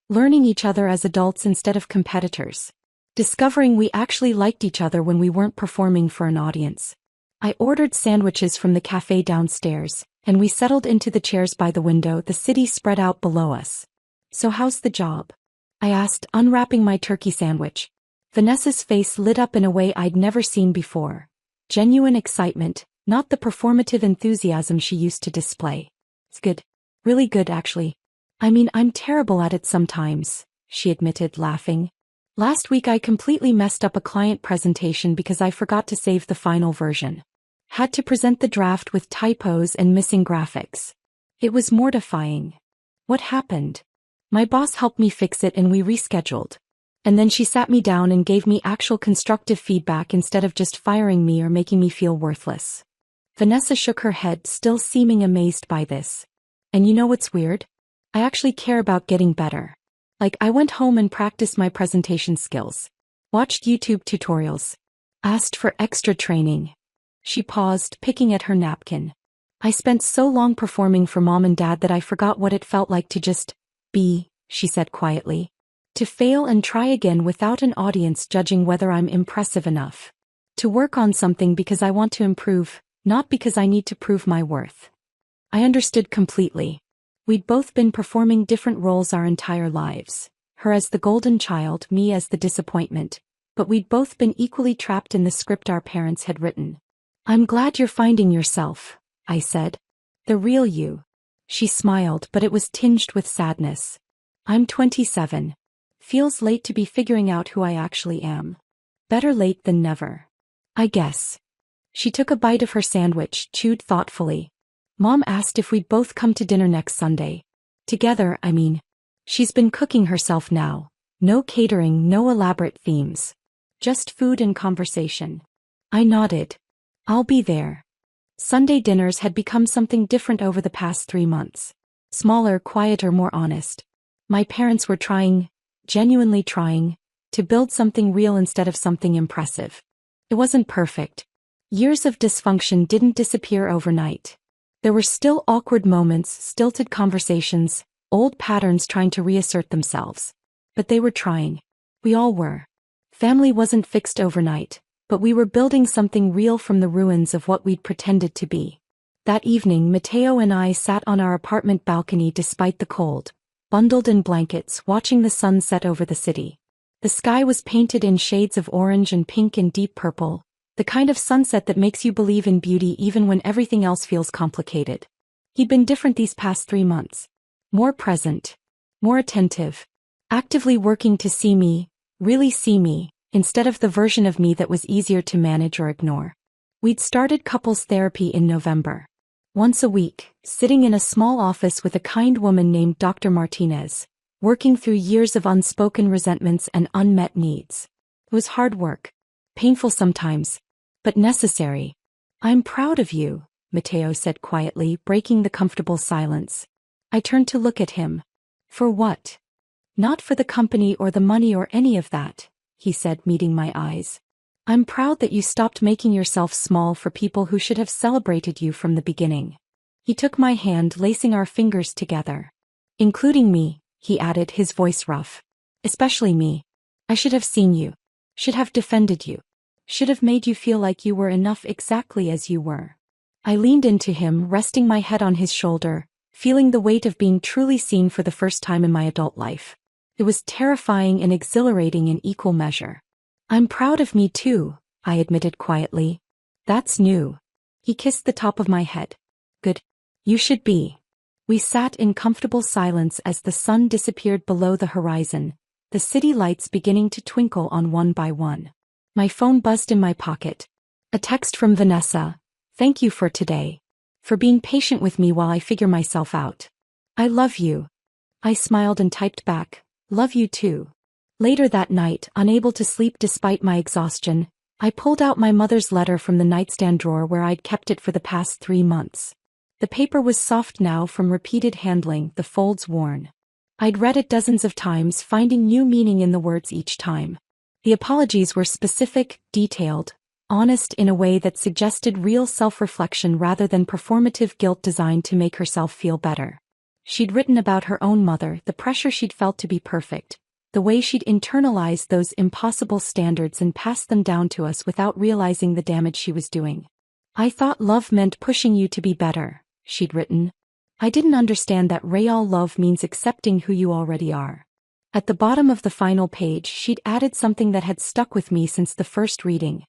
Learning each other as adults instead of competitors. Discovering we actually liked each other when we weren't performing for an audience. I ordered sandwiches from the cafe downstairs, and we settled into the chairs by the window, the city spread out below us. So how's the job? I asked, unwrapping my turkey sandwich. Vanessa's face lit up in a way I'd never seen before. Genuine excitement, not the performative enthusiasm she used to display. It's good. Really good, actually. I mean, I'm terrible at it sometimes, she admitted, laughing. Last week I completely messed up a client presentation because I forgot to save the final version. Had to present the draft with typos and missing graphics. It was mortifying. What happened? My boss helped me fix it and we rescheduled. And then she sat me down and gave me actual constructive feedback instead of just firing me or making me feel worthless. Vanessa shook her head, still seeming amazed by this. And you know what's weird? I actually care about getting better. Like, I went home and practiced my presentation skills. Watched YouTube tutorials. Asked for extra training. She paused, picking at her napkin. I spent so long performing for mom and dad that I forgot what it felt like to just be, she said quietly. To fail and try again without an audience judging whether I'm impressive enough. To work on something because I want to improve, not because I need to prove my worth. I understood completely. We'd both been performing different roles our entire lives. Her as the golden child, me as the disappointment. But we'd both been equally trapped in the script our parents had written. I'm glad you're finding yourself, I said. The real you. She smiled, but it was tinged with sadness. I'm 27. Feels late to be figuring out who I actually am. Better late than never. I guess. She took a bite of her sandwich, chewed thoughtfully. Mom asked if we'd both come to dinner next Sunday. Together, I mean. She's been cooking herself now. No catering, no elaborate themes. Just food and conversation. I nodded. I'll be there. Sunday dinners had become something different over the past 3 months. Smaller, quieter, more honest. My parents were trying, genuinely trying, to build something real instead of something impressive. It wasn't perfect. Years of dysfunction didn't disappear overnight. There were still awkward moments, stilted conversations, old patterns trying to reassert themselves. But they were trying. We all were. Family wasn't fixed overnight, but we were building something real from the ruins of what we'd pretended to be. That evening, Mateo and I sat on our apartment balcony despite the cold, bundled in blankets, watching the sun set over the city. The sky was painted in shades of orange and pink and deep purple, the kind of sunset that makes you believe in beauty even when everything else feels complicated. He'd been different these past 3 months. More present. More attentive. Actively working to see me, really see me, instead of the version of me that was easier to manage or ignore. We'd started couples therapy in November. Once a week, sitting in a small office with a kind woman named Dr. Martinez, working through years of unspoken resentments and unmet needs. It was hard work. Painful sometimes. But necessary. I'm proud of you, Mateo said quietly, breaking the comfortable silence. I turned to look at him. For what? Not for the company or the money or any of that, he said, meeting my eyes. I'm proud that you stopped making yourself small for people who should have celebrated you from the beginning. He took my hand, lacing our fingers together. Including me, he added, his voice rough. Especially me. I should have seen you. Should have defended you. Should have made you feel like you were enough exactly as you were. I leaned into him, resting my head on his shoulder, feeling the weight of being truly seen for the first time in my adult life. It was terrifying and exhilarating in equal measure. I'm proud of me too, I admitted quietly. That's new. He kissed the top of my head. Good. You should be. We sat in comfortable silence as the sun disappeared below the horizon, the city lights beginning to twinkle on one by one. My phone buzzed in my pocket. A text from Vanessa. Thank you for today. For being patient with me while I figure myself out. I love you. I smiled and typed back. Love you too. Later that night, unable to sleep despite my exhaustion, I pulled out my mother's letter from the nightstand drawer where I'd kept it for the past 3 months. The paper was soft now from repeated handling, the folds worn. I'd read it dozens of times, finding new meaning in the words each time. The apologies were specific, detailed, honest in a way that suggested real self-reflection rather than performative guilt designed to make herself feel better. She'd written about her own mother, the pressure she'd felt to be perfect, the way she'd internalized those impossible standards and passed them down to us without realizing the damage she was doing. I thought love meant pushing you to be better, she'd written. I didn't understand that real love means accepting who you already are. At the bottom of the final page, she'd added something that had stuck with me since the first reading.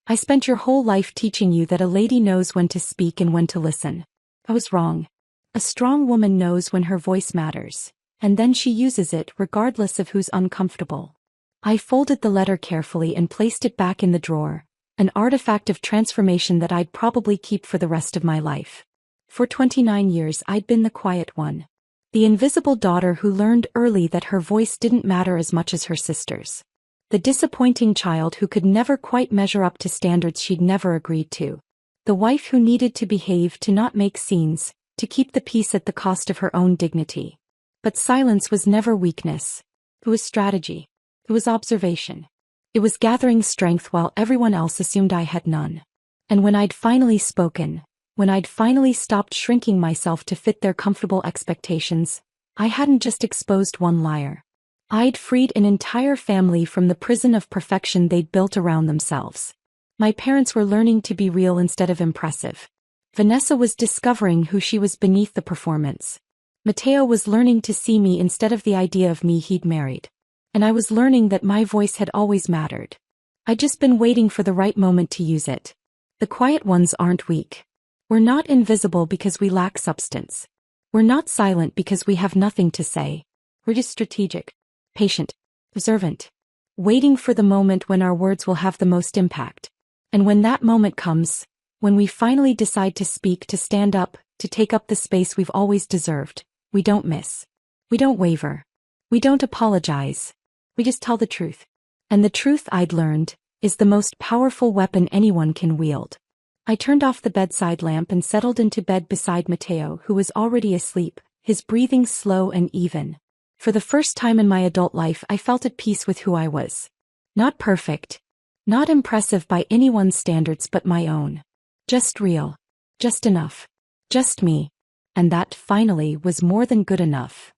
I spent your whole life teaching you that a lady knows when to speak and when to listen. I was wrong. A strong woman knows when her voice matters, and then she uses it regardless of who's uncomfortable. I folded the letter carefully and placed it back in the drawer, an artifact of transformation that I'd probably keep for the rest of my life. For 29 years I'd been the quiet one. The invisible daughter who learned early that her voice didn't matter as much as her sister's. The disappointing child who could never quite measure up to standards she'd never agreed to. The wife who needed to behave to not make scenes, to keep the peace at the cost of her own dignity. But silence was never weakness. It was strategy. It was observation. It was gathering strength while everyone else assumed I had none. And when I'd finally spoken, when I'd finally stopped shrinking myself to fit their comfortable expectations, I hadn't just exposed one liar. I'd freed an entire family from the prison of perfection they'd built around themselves. My parents were learning to be real instead of impressive. Vanessa was discovering who she was beneath the performance. Mateo was learning to see me instead of the idea of me he'd married. And I was learning that my voice had always mattered. I'd just been waiting for the right moment to use it. The quiet ones aren't weak. We're not invisible because we lack substance. We're not silent because we have nothing to say. We're just strategic, patient, observant, waiting for the moment when our words will have the most impact. And when that moment comes, when we finally decide to speak, to stand up, to take up the space we've always deserved, we don't miss. We don't waver. We don't apologize. We just tell the truth. And the truth, I'd learned, is the most powerful weapon anyone can wield. I turned off the bedside lamp and settled into bed beside Mateo, who was already asleep, his breathing slow and even. For the first time in my adult life, I felt at peace with who I was. Not perfect. Not impressive by anyone's standards but my own. Just real. Just enough. Just me. And that, finally, was more than good enough.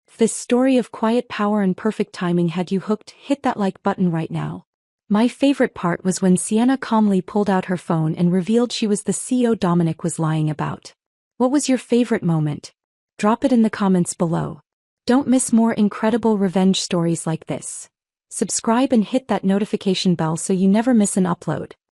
If this story of quiet power and perfect timing had you hooked, hit that like button right now. My favorite part was when Sienna calmly pulled out her phone and revealed she was the CEO Dominic was lying about. What was your favorite moment? Drop it in the comments below. Don't miss more incredible revenge stories like this. Subscribe and hit that notification bell so you never miss an upload.